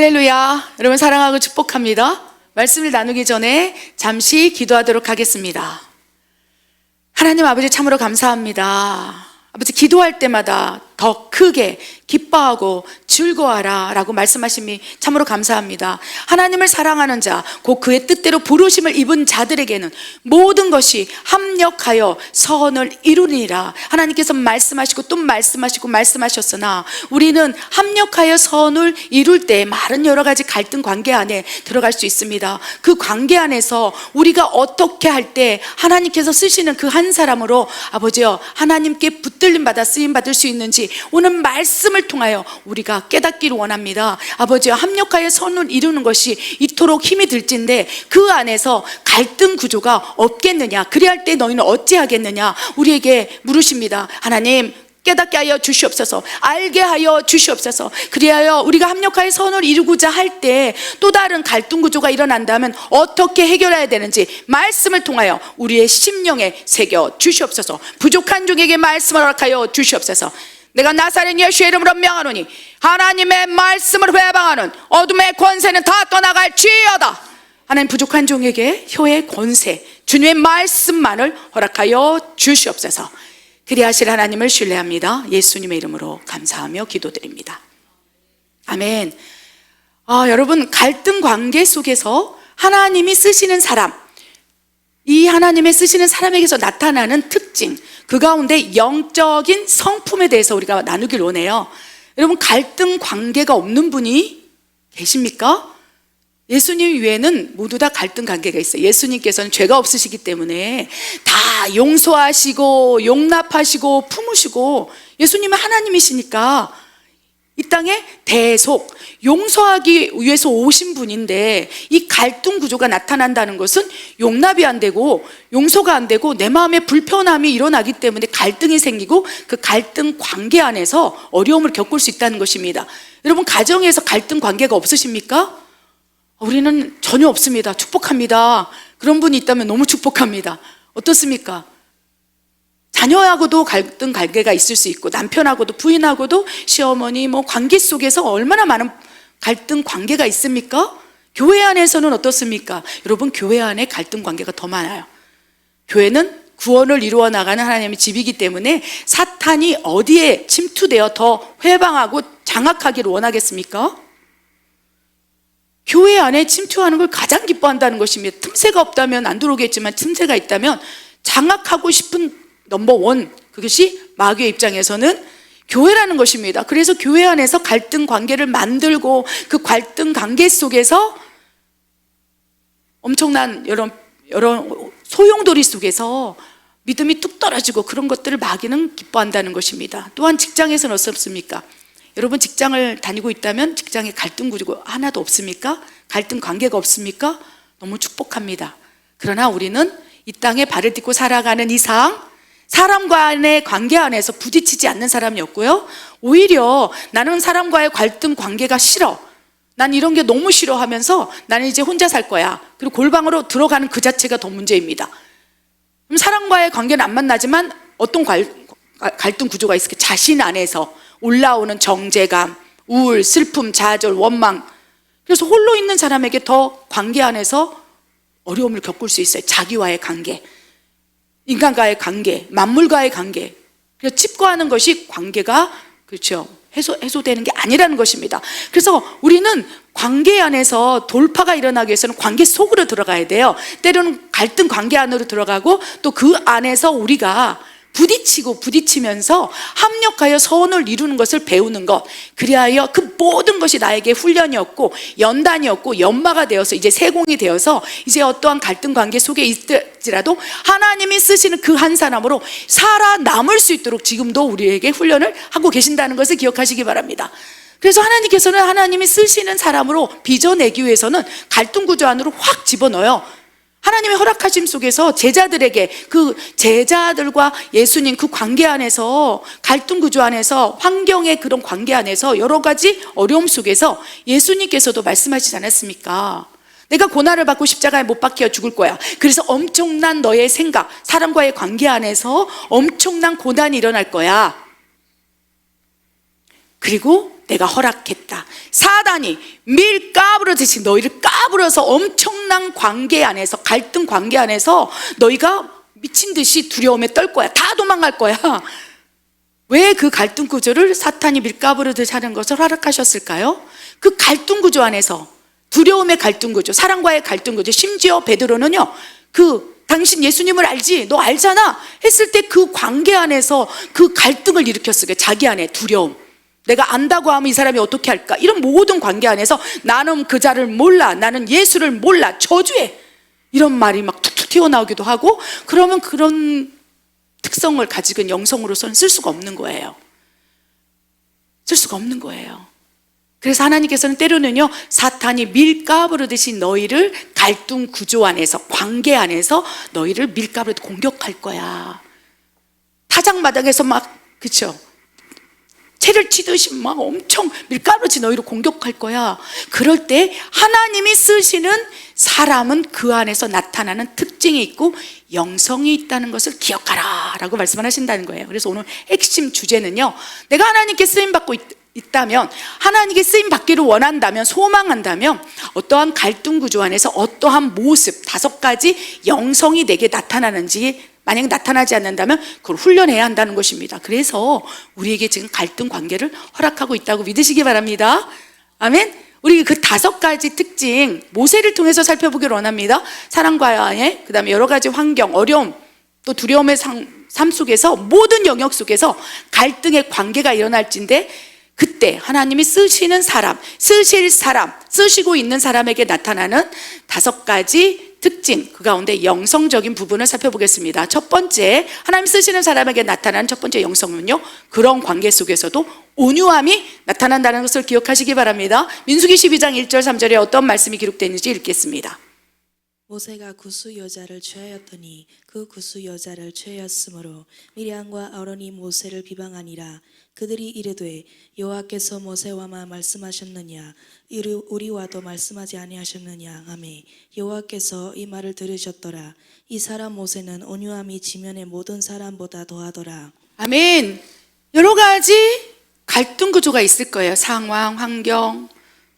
할렐루야. 여러분 사랑하고 축복합니다. 말씀을 나누기 전에 잠시 기도하도록 하겠습니다. 하나님 아버지 참으로 감사합니다. 아버지 기도할 때마다 더 크게 기뻐하고 즐거워하라 라고 말씀하심이 참으로 감사합니다. 하나님을 사랑하는 자, 곧 그의 뜻대로 부르심을 입은 자들에게는 모든 것이 합력하여 선을 이루니라. 하나님께서 말씀하시고 또 말씀하셨으나 우리는 합력하여 선을 이룰 때 많은 여러 가지 갈등 관계 안에 들어갈 수 있습니다. 그 관계 안에서 우리가 어떻게 할 때 하나님께서 쓰시는 그 한 사람으로 아버지여 하나님께 붙들림 받아 쓰임 받을 수 있는지 오늘 말씀을 통하여 우리가 깨닫기를 원합니다. 아버지여 합력하여 선을 이루는 것이 이토록 힘이 들진데 그 안에서 갈등 구조가 없겠느냐, 그리할 때 너희는 어찌하겠느냐 우리에게 물으십니다. 하나님 깨닫게 하여 주시옵소서, 알게 하여 주시옵소서. 그리하여 우리가 합력하여 선을 이루고자 할 때 또 다른 갈등 구조가 일어난다면 어떻게 해결해야 되는지 말씀을 통하여 우리의 심령에 새겨 주시옵소서. 부족한 종에게 말씀을 허락하여 주시옵소서. 내가 나사렛 예수의 이름으로 명하노니 하나님의 말씀을 회방하는 어둠의 권세는 다 떠나갈지어다. 하나님 부족한 종에게 혀의 권세, 주님의 말씀만을 허락하여 주시옵소서. 그리하실 하나님을 신뢰합니다. 예수님의 이름으로 감사하며 기도드립니다. 아멘. 여러분 갈등 관계 속에서 하나님이 쓰시는 사람, 이 하나님의 쓰시는 사람에게서 나타나는 특징, 그 가운데 영적인 성품에 대해서 우리가 나누길 원해요. 여러분 갈등 관계가 없는 분이 계십니까? 예수님 외에는 모두 다 갈등 관계가 있어요. 예수님께서는 죄가 없으시기 때문에 다 용서하시고 용납하시고 품으시고, 예수님은 하나님이시니까 이 땅에 대속 용서하기 위해서 오신 분인데, 이 갈등 구조가 나타난다는 것은 용납이 안 되고 용서가 안 되고 내 마음에 불편함이 일어나기 때문에 갈등이 생기고 그 갈등 관계 안에서 어려움을 겪을 수 있다는 것입니다. 여러분 가정에서 갈등 관계가 없으십니까? 우리는 전혀 없습니다. 축복합니다. 그런 분이 있다면 너무 축복합니다. 어떻습니까? 자녀하고도 갈등 관계가 있을 수 있고 남편하고도 부인하고도 시어머니 관계 속에서 얼마나 많은 갈등 관계가 있습니까? 교회 안에서는 어떻습니까? 여러분 교회 안에 갈등 관계가 더 많아요. 교회는 구원을 이루어 나가는 하나님의 집이기 때문에 사탄이 어디에 침투되어 더 회방하고 장악하기를 원하겠습니까? 교회 안에 침투하는 걸 가장 기뻐한다는 것입니다. 틈새가 없다면 안 들어오겠지만 틈새가 있다면 장악하고 싶은 넘버원, 그것이 마귀의 입장에서는 교회라는 것입니다. 그래서 교회 안에서 갈등 관계를 만들고 그 갈등 관계 속에서 엄청난 여러 소용돌이 속에서 믿음이 뚝 떨어지고 그런 것들을 마귀는 기뻐한다는 것입니다. 또한 직장에서는 어떻습니까? 여러분 직장을 다니고 있다면 직장에 갈등 구조가 하나도 없습니까? 갈등 관계가 없습니까? 너무 축복합니다. 그러나 우리는 이 땅에 발을 딛고 살아가는 이상 사람과의 관계 안에서 부딪히지 않는 사람이었고요, 오히려 나는 사람과의 갈등 관계가 싫어, 난 이런 게 너무 싫어 하면서 나는 이제 혼자 살 거야, 그리고 골방으로 들어가는 그 자체가 더 문제입니다. 그럼 사람과의 관계는 안 만나지만 어떤 갈등 구조가 있을까? 자신 안에서 올라오는 정죄감, 우울, 슬픔, 좌절, 원망. 그래서 홀로 있는 사람에게 더 관계 안에서 어려움을 겪을 수 있어요. 자기와의 관계, 인간과의 관계, 만물과의 관계. 그래서 집과하는 것이 관계가 그렇죠, 해소되는 게 아니라는 것입니다. 그래서 우리는 관계 안에서 돌파가 일어나기 위해서는 관계 속으로 들어가야 돼요. 때로는 갈등 관계 안으로 들어가고 또 그 안에서 우리가 부딪히면서 합력하여 선을 이루는 것을 배우는 것, 그리하여 그 모든 것이 나에게 훈련이었고 연단이었고 연마가 되어서 이제 세공이 되어서 이제 어떠한 갈등 관계 속에 있을지라도 하나님이 쓰시는 그 한 사람으로 살아남을 수 있도록 지금도 우리에게 훈련을 하고 계신다는 것을 기억하시기 바랍니다. 그래서 하나님께서는 하나님이 쓰시는 사람으로 빚어내기 위해서는 갈등 구조 안으로 확 집어넣어요. 하나님의 허락하심 속에서 제자들에게, 그 제자들과 예수님 그 관계 안에서, 갈등 구조 안에서, 환경의 그런 관계 안에서 여러 가지 어려움 속에서 예수님께서도 말씀하시지 않았습니까? 내가 고난을 받고 십자가에 못 박혀 죽을 거야. 그래서 엄청난 너의 생각, 사람과의 관계 안에서 엄청난 고난이 일어날 거야. 그리고 내가 허락했다. 사단이 밀가부르듯이 너희를 까불어서 엄청난 관계 안에서, 갈등 관계 안에서 너희가 미친 듯이 두려움에 떨 거야. 다 도망갈 거야. 왜 그 갈등 구조를 사탄이 밀가부르듯이 하는 것을 허락하셨을까요? 그 갈등 구조 안에서, 두려움의 갈등 구조, 사랑과의 갈등 구조, 심지어 베드로는요, 당신 예수님을 알지? 너 알잖아? 했을 때 그 관계 안에서 그 갈등을 일으켰어요. 자기 안에 두려움. 내가 안다고 하면 이 사람이 어떻게 할까? 이런 모든 관계 안에서 나는 그 자를 몰라. 나는 예수를 몰라. 저주해. 이런 말이 막 툭툭 튀어나오기도 하고, 그러면 그런 특성을 가지고 영성으로서는 쓸 수가 없는 거예요. 쓸 수가 없는 거예요. 그래서 하나님께서는 때로는요, 사탄이 밀가부르듯이 너희를 갈등 구조 안에서, 관계 안에서 너희를 밀가부르듯 공격할 거야. 타작마당에서 막, 그쵸? 채를 치듯이 막 엄청 밀가부르듯이 너희를 공격할 거야. 그럴 때 하나님이 쓰시는 사람은 그 안에서 나타나는 특징이 있고 영성이 있다는 것을 기억하라 라고 말씀을 하신다는 거예요. 그래서 오늘 핵심 주제는요, 내가 하나님께 쓰임받고 있다면, 하나님께 쓰임받기를 원한다면, 소망한다면 어떠한 갈등 구조 안에서 어떠한 모습, 5가지 영성이 내게 나타나는지, 만약 나타나지 않는다면 그걸 훈련해야 한다는 것입니다. 그래서 우리에게 지금 갈등 관계를 허락하고 있다고 믿으시기 바랍니다. 아멘. 우리 그 5가지 특징, 모세를 통해서 살펴보기를 원합니다. 사랑과의, 그 다음에 여러 가지 환경, 어려움, 또 두려움의 삶 속에서, 모든 영역 속에서 갈등의 관계가 일어날진데, 그때 하나님이 쓰시는 사람, 쓰시고 있는 사람에게 나타나는 5가지 특징, 그 가운데 영성적인 부분을 살펴보겠습니다. 첫 번째, 하나님 쓰시는 사람에게 나타나는 첫 번째 영성은요, 그런 관계 속에서도 온유함이 나타난다는 것을 기억하시기 바랍니다. 민수기 12장 1절 3절에 어떤 말씀이 기록되는지 읽겠습니다. 모세가 구스 여자를 취하였더니 그 구스 여자를 취하였으므로 미리암과 아론이 모세를 비방하니라. 그들이 이르되 여호와께서 모세와만 말씀하셨느냐 우리와도 말씀하지 아니하셨느냐 하매 여호와께서 이 말을 들으셨더라. 이 사람 모세는 온유함이 지면의 모든 사람보다 더하더라. 아멘. 여러 가지 갈등 구조가 있을 거예요. 상황, 환경,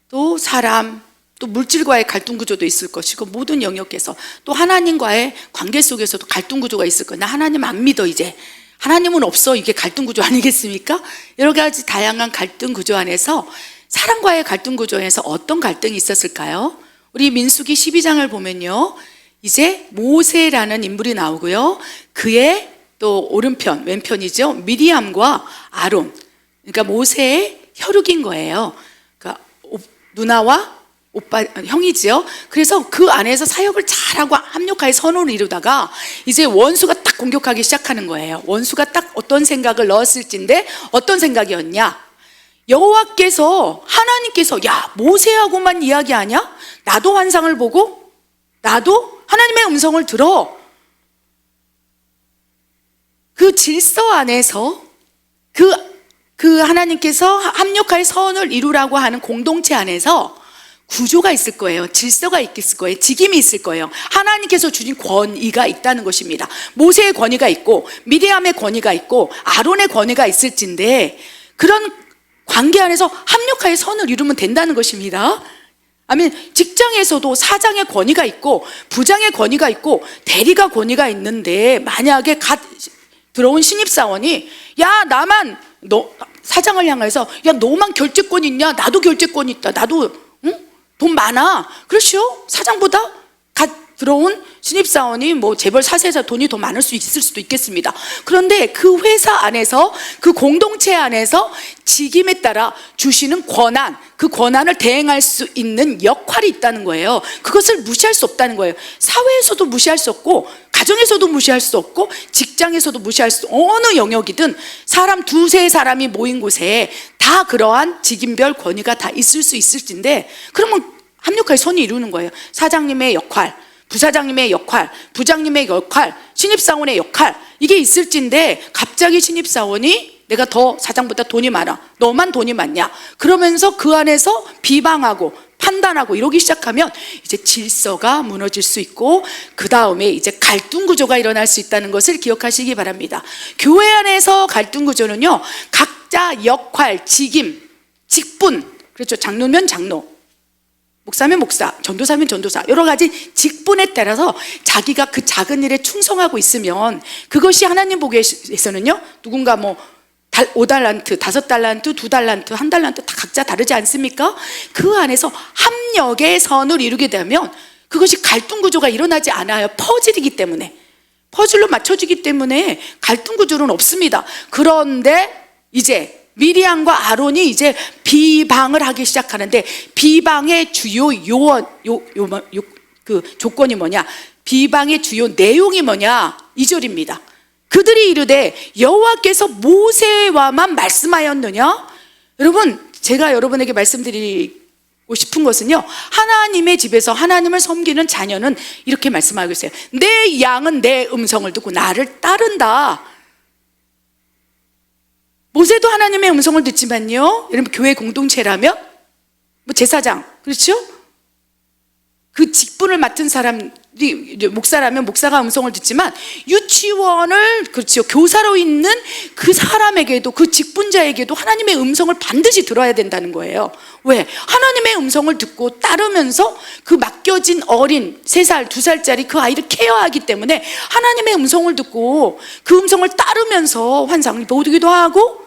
또 사람, 또 물질과의 갈등 구조도 있을 것이고, 모든 영역에서 또 하나님과의 관계 속에서도 갈등 구조가 있을 거예요. 나 하나님 안 믿어, 이제 하나님은 없어, 이게 갈등 구조 아니겠습니까? 여러 가지 다양한 갈등 구조 안에서, 사랑과의 갈등 구조에서 어떤 갈등이 있었을까요? 우리 민수기 12장을 보면요, 이제 모세라는 인물이 나오고요, 그의 또 오른편, 왼편이죠, 미리암과 아론, 그러니까 모세의 혈육인 거예요. 그러니까 누나와 오빠, 형이지요. 그래서 그 안에서 사역을 잘하고 합력하여 선언을 이루다가 이제 원수가 딱 공격하기 시작하는 거예요. 원수가 딱 어떤 생각을 넣었을진데, 어떤 생각이었냐? 여호와께서, 하나님께서, 야, 모세하고만 이야기하냐? 나도 환상을 보고 나도 하나님의 음성을 들어. 그 질서 안에서 그 하나님께서 합력하여 선을 이루라고 하는 공동체 안에서 구조가 있을 거예요. 질서가 있을 거예요. 직임이 있을 거예요. 하나님께서 주신 권위가 있다는 것입니다. 모세의 권위가 있고 미리암의 권위가 있고 아론의 권위가 있을진데, 그런 관계 안에서 합력하여 선을 이루면 된다는 것입니다. 아멘. 직장에서도 사장의 권위가 있고 부장의 권위가 있고 대리가 권위가 있는데, 만약에 갓 들어온 신입사원이 야, 사장을 향해서 야, 너만 결제권 있냐? 나도 결제권 있다. 나도 돈 많아. 그렇죠? 사장보다 갓 들어온 신입사원이 뭐 재벌 사세자 돈이 더 많을 수 있을 수도 있겠습니다. 그런데 그 회사 안에서, 그 공동체 안에서 직임에 따라 주시는 권한, 그 권한을 대행할 수 있는 역할이 있다는 거예요. 그것을 무시할 수 없다는 거예요. 사회에서도 무시할 수 없고, 가정에서도 무시할 수 없고, 직장에서도 무시할 수, 어느 영역이든 사람 두세 사람이 모인 곳에 다 그러한 직임별 권위가 다 있을 수 있을진데, 그러면 합력하여 선이 이루는 거예요. 사장님의 역할, 부사장님의 역할, 부장님의 역할, 신입사원의 역할, 이게 있을진데, 갑자기 신입사원이 내가 더 사장보다 돈이 많아, 너만 돈이 많냐, 그러면서 그 안에서 비방하고 판단하고 이러기 시작하면 이제 질서가 무너질 수 있고, 그 다음에 이제 갈등 구조가 일어날 수 있다는 것을 기억하시기 바랍니다. 교회 안에서 갈등 구조는요, 각자 역할, 직임 직분, 그렇죠. 장로면 장로, 목사면 목사, 전도사면 전도사, 여러 가지 직분에 따라서 자기가 그 작은 일에 충성하고 있으면 그것이 하나님 보기에서는요, 누군가 뭐 5달란트, 5달란트, 2달란트, 1달란트 다 각자 다르지 않습니까? 그 안에서 합력의 선을 이루게 되면 그것이 갈등 구조가 일어나지 않아요. 퍼즐이기 때문에. 퍼즐로 맞춰지기 때문에 갈등 구조는 없습니다. 그런데 이제 미리암과 아론이 이제 비방을 하기 시작하는데, 비방의 주요 조건이 뭐냐? 비방의 주요 내용이 뭐냐? 2절입니다. 그들이 이르되 여호와께서 모세와만 말씀하였느냐? 여러분, 제가 여러분에게 말씀드리고 싶은 것은요, 하나님의 집에서 하나님을 섬기는 자녀는 이렇게 말씀하고 있어요. 내 양은 내 음성을 듣고 나를 따른다. 모세도 하나님의 음성을 듣지만요, 여러분, 교회 공동체라면 뭐 제사장, 그렇죠? 그 직분을 맡은 사람이 목사라면 목사가 음성을 듣지만, 유치원을, 그렇죠, 교사로 있는 그 사람에게도, 그 직분자에게도 하나님의 음성을 반드시 들어야 된다는 거예요. 왜? 하나님의 음성을 듣고 따르면서 그 맡겨진 어린 3살, 2살짜리 그 아이를 케어하기 때문에 하나님의 음성을 듣고 그 음성을 따르면서 환상을 보기도 하고,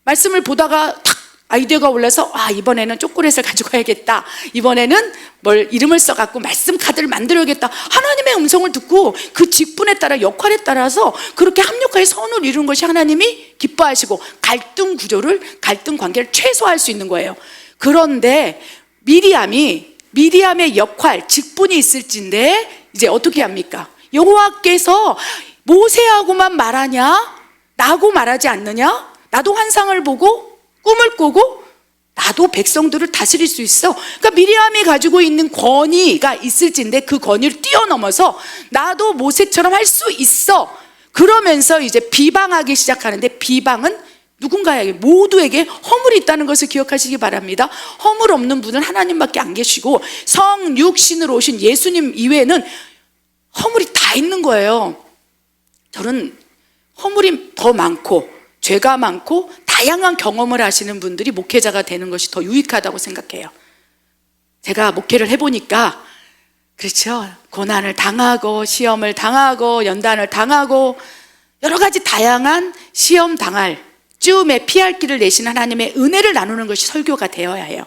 말씀을 보다가 탁 아이디어가 올라서, 이번에는 초콜릿을 가지고 가야겠다, 이번에는 뭘 이름을 써갖고 말씀 카드를 만들어야겠다, 하나님의 음성을 듣고 그 직분에 따라, 역할에 따라서 그렇게 합력하여 선을 이루는 것이 하나님이 기뻐하시고 갈등 구조를, 갈등 관계를 최소화할 수 있는 거예요. 그런데 미리암의 역할, 직분이 있을진데 이제 어떻게 합니까? 여호와께서 모세하고만 말하냐? 나하고 말하지 않느냐? 나도 환상을 보고 꿈을 꾸고 나도 백성들을 다스릴 수 있어. 그러니까 미리암이 가지고 있는 권위가 있을진데 그 권위를 뛰어넘어서 나도 모세처럼 할 수 있어. 그러면서 이제 비방하기 시작하는데, 비방은 누군가에게, 모두에게 허물이 있다는 것을 기억하시기 바랍니다. 허물 없는 분은 하나님밖에 안 계시고, 성육신으로 오신 예수님 이외에는 허물이 다 있는 거예요. 저는 허물이 더 많고 죄가 많고 다양한 경험을 하시는 분들이 목회자가 되는 것이 더 유익하다고 생각해요. 제가 목회를 해보니까, 그렇죠, 고난을 당하고 시험을 당하고 연단을 당하고 여러 가지 다양한 시험 당할 쯤에 피할 길을 내신 하나님의 은혜를 나누는 것이 설교가 되어야 해요.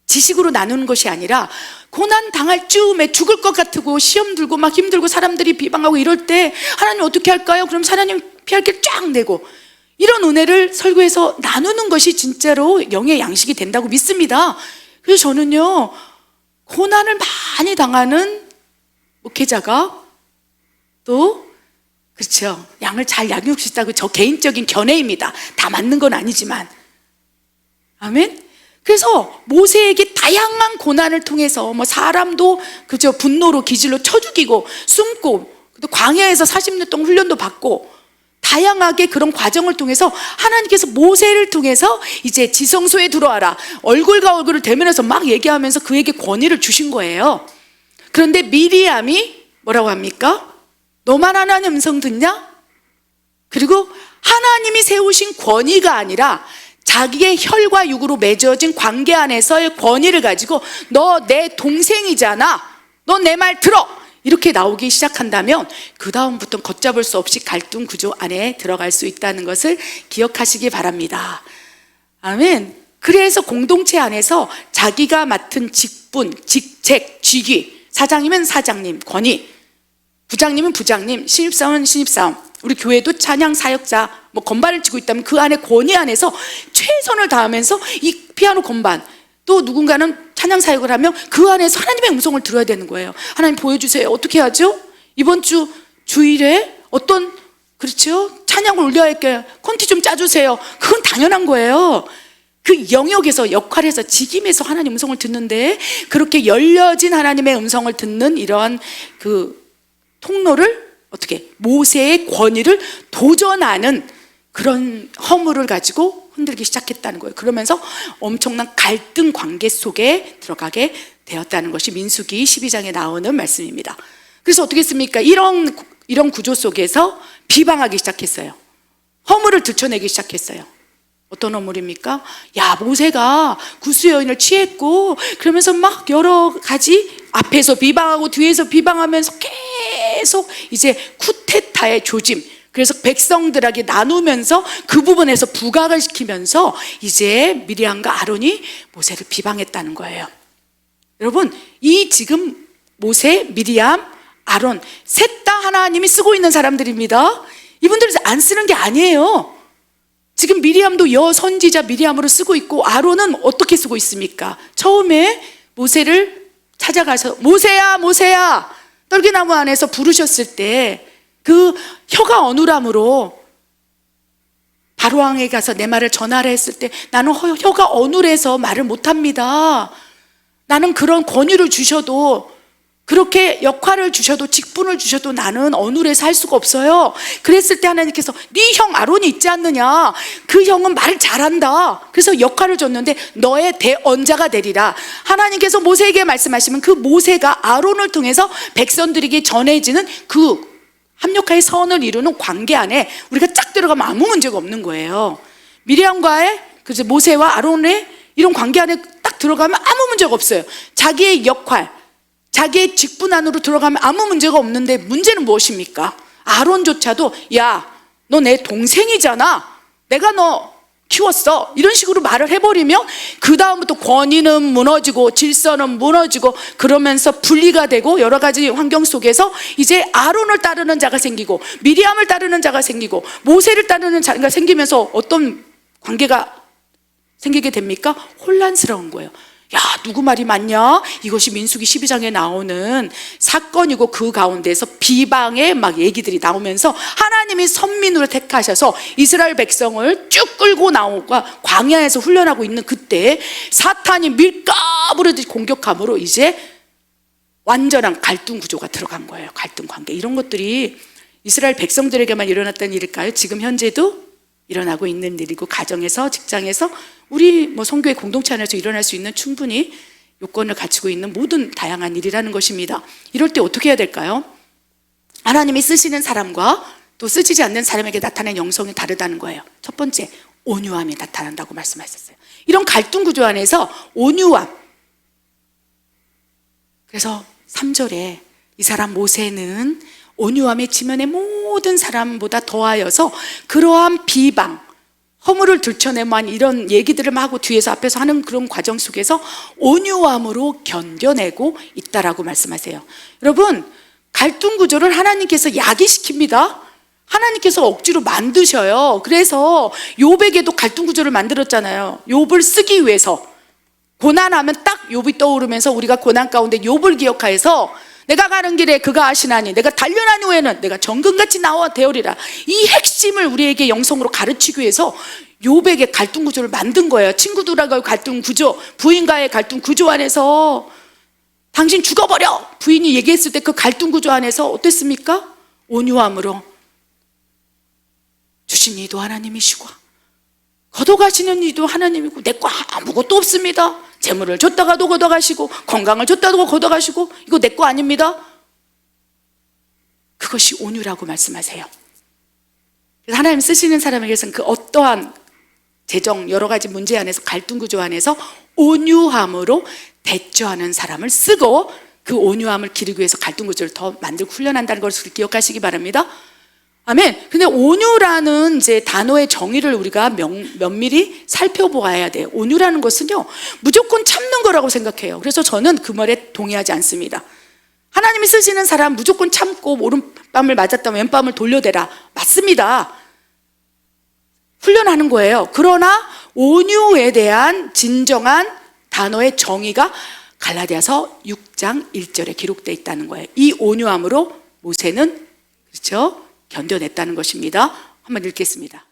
지식으로 나누는 것이 아니라, 고난 당할 쯤에 죽을 것 같고 시험 들고 막 힘들고 사람들이 비방하고 이럴 때 하나님 어떻게 할까요? 그럼 하나님 피할 길 쫙 내고, 이런 은혜를 설교해서 나누는 것이 진짜로 영의 양식이 된다고 믿습니다. 그래서 저는요, 고난을 많이 당하는 목회자가 또, 그렇죠, 양을 잘 양육할 수 있다고, 저 개인적인 견해입니다. 다 맞는 건 아니지만. 아멘. 그래서 모세에게 다양한 고난을 통해서 뭐 사람도, 그죠, 분노로 기질로 쳐 죽이고 숨고, 또 광야에서 40년 동안 훈련도 받고, 다양하게 그런 과정을 통해서 하나님께서 모세를 통해서 이제 지성소에 들어와라, 얼굴과 얼굴을 대면해서 막 얘기하면서 그에게 권위를 주신 거예요. 그런데 미리암이 뭐라고 합니까? 너만 하나님 음성 듣냐? 그리고 하나님이 세우신 권위가 아니라 자기의 혈과 육으로 맺어진 관계 안에서의 권위를 가지고, 너 내 동생이잖아, 너 내 말 들어, 이렇게 나오기 시작한다면 그 다음부터 걷잡을 수 없이 갈등 구조 안에 들어갈 수 있다는 것을 기억하시기 바랍니다. 아멘. 그래서 공동체 안에서 자기가 맡은 직분, 직책, 직위, 사장이면 사장님 권위, 부장님은 부장님, 신입사원은 신입사원, 우리 교회도 찬양 사역자 뭐 건반을 치고 있다면 그 안에 권위 안에서 최선을 다하면서 이 피아노 건반, 또 누군가는 찬양 사역을 하면 그 안에서 하나님의 음성을 들어야 되는 거예요. 하나님 보여주세요. 어떻게 하죠? 이번 주 주일에 어떤, 그렇죠, 찬양을 올려야 할게요. 콘티 좀 짜주세요. 그건 당연한 거예요. 그 영역에서, 역할에서, 직임에서 하나님 음성을 듣는데, 그렇게 열려진 하나님의 음성을 듣는 이러한 그 통로를 어떻게, 모세의 권위를 도전하는 그런 허물을 가지고 흔들기 시작했다는 거예요. 그러면서 엄청난 갈등 관계 속에 들어가게 되었다는 것이 민수기 12장에 나오는 말씀입니다. 그래서 어떻게 했습니까? 이런 구조 속에서 비방하기 시작했어요. 허물을 들춰내기 시작했어요. 어떤 어물입니까? 야, 모세가 구스 여인을 취했고 그러면서 막 여러 가지 앞에서 비방하고 뒤에서 비방하면서 계속 이제 쿠데타의 조짐, 그래서 백성들에게 나누면서 그 부분에서 부각을 시키면서 이제 미리암과 아론이 모세를 비방했다는 거예요. 여러분, 이 지금 모세, 미리암, 아론 셋 다 하나님이 쓰고 있는 사람들입니다. 이분들은 안 쓰는 게 아니에요. 지금 미리암도 여선지자 미리암으로 쓰고 있고 아론은 어떻게 쓰고 있습니까? 처음에 모세를 찾아가서 모세야 모세야 떨기나무 안에서 부르셨을 때 그 혀가 어눌함으로 바로왕에 가서 내 말을 전하라 했을 때 나는 혀가 어눌해서 말을 못합니다. 나는 그런 권유를 주셔도 그렇게 역할을 주셔도 직분을 주셔도 나는 어눌해서 할 수가 없어요. 그랬을 때 하나님께서 네 형 아론이 있지 않느냐, 그 형은 말을 잘한다. 그래서 역할을 줬는데 너의 대언자가 되리라. 하나님께서 모세에게 말씀하시면 그 모세가 아론을 통해서 백성들에게 전해지는 그 합력하의 선을 이루는 관계 안에 우리가 쫙 들어가면 아무 문제가 없는 거예요. 미리암과의 그래서 모세와 아론의 이런 관계 안에 딱 들어가면 아무 문제가 없어요. 자기의 역할, 자기의 직분 안으로 들어가면 아무 문제가 없는데 문제는 무엇입니까? 아론조차도 야, 너 내 동생이잖아. 내가 너 키웠어. 이런 식으로 말을 해버리면 그 다음부터 권위는 무너지고 질서는 무너지고 그러면서 분리가 되고 여러 가지 환경 속에서 이제 아론을 따르는 자가 생기고 미리암을 따르는 자가 생기고 모세를 따르는 자가 생기면서 어떤 관계가 생기게 됩니까? 혼란스러운 거예요. 야, 누구 말이 맞냐? 이것이 민수기 12장에 나오는 사건이고 그 가운데서 비방의 막 얘기들이 나오면서 하나님이 선민으로 택하셔서 이스라엘 백성을 쭉 끌고 나오고 광야에서 훈련하고 있는 그때 사탄이 밀가부르듯이 공격함으로 이제 완전한 갈등 구조가 들어간 거예요. 갈등 관계. 이런 것들이 이스라엘 백성들에게만 일어났던 일일까요? 지금 현재도 일어나고 있는 일이고 가정에서 직장에서 우리 뭐 성교회 공동체 안에서 일어날 수 있는 충분히 요건을 갖추고 있는 모든 다양한 일이라는 것입니다. 이럴 때 어떻게 해야 될까요? 하나님이 쓰시는 사람과 또 쓰시지 않는 사람에게 나타나는 영성이 다르다는 거예요. 첫 번째, 온유함이 나타난다고 말씀하셨어요. 이런 갈등 구조 안에서 온유함. 그래서 3절에 이 사람 모세는 온유함의 지면의 모든 사람보다 더하여서 그러한 비방, 허물을 들춰내만 이런 얘기들을 막 하고 뒤에서 앞에서 하는 그런 과정 속에서 온유함으로 견뎌내고 있다라고 말씀하세요. 여러분, 갈등 구조를 하나님께서 야기시킵니다. 하나님께서 억지로 만드셔요. 그래서 욥에게도 갈등 구조를 만들었잖아요. 욥을 쓰기 위해서. 고난하면 딱 욥이 떠오르면서 우리가 고난 가운데 욥을 기억하여서 내가 가는 길에 그가 아시나니 내가 단련한 후에는 내가 정금같이 나와 되오리라. 이 핵심을 우리에게 영성으로 가르치기 위해서 욥에게 갈등 구조를 만든 거예요. 친구들하고의 갈등 구조, 부인과의 갈등 구조 안에서 당신 죽어버려! 부인이 얘기했을 때 그 갈등 구조 안에서 어땠습니까? 온유함으로 주신 이도 하나님이시고 걷어가시는 이도 하나님이고 내 거 아무것도 없습니다. 재물을 줬다가도 걷어가시고 건강을 줬다가도 걷어가시고 이거 내 거 아닙니다. 그것이 온유라고 말씀하세요. 그래서 하나님 쓰시는 사람에게서는 그 어떠한 재정 여러 가지 문제 안에서 갈등 구조 안에서 온유함으로 대처하는 사람을 쓰고 그 온유함을 기르기 위해서 갈등 구조를 더 만들고 훈련한다는 것을 기억하시기 바랍니다. 아멘. 근데 온유라는 이제 단어의 정의를 우리가 면밀히 살펴보아야 돼요. 온유라는 것은요, 무조건 참는 거라고 생각해요. 그래서 저는 그 말에 동의하지 않습니다. 하나님이 쓰시는 사람 무조건 참고 오른밤을 맞았다면 왼밤을 돌려대라. 맞습니다. 훈련하는 거예요. 그러나 온유에 대한 진정한 단어의 정의가 갈라디아서 6장 1절에 기록되어 있다는 거예요. 이 온유함으로 모세는 그렇죠? 견뎌냈다는 것입니다. 한번 읽겠습니다.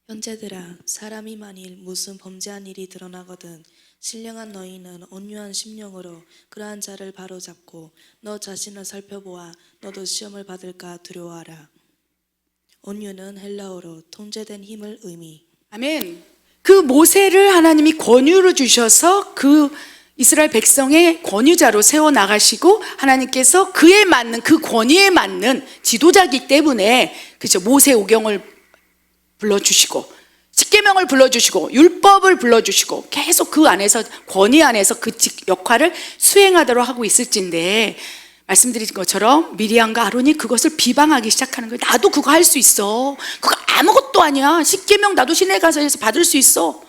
형제들아, 사람이 만일 무슨 범죄한 일이 드러나거든 신령한 너희는 온유한 심령으로 그러한 자를 바로잡고 너 자신을 살펴보아 너도 시험을 받을까 두려워하라. 온유는 헬라어로 통제된 힘을 의미. 아멘. 그 모세를 하나님이 권유를 주셔서 그 이스라엘 백성의 권유자로 세워나가시고 하나님께서 그에 맞는 그 권위에 맞는 지도자이기 때문에 그렇죠. 모세 오경을 불러주시고 십계명을 불러주시고 율법을 불러주시고 계속 그 안에서 권위 안에서 그 역할을 수행하도록 하고 있을진데 말씀드린 것처럼 미리암과 아론이 그것을 비방하기 시작하는 거예요. 나도 그거 할 수 있어. 그거 아무것도 아니야. 십계명 나도 시내 가서 해서 받을 수 있어.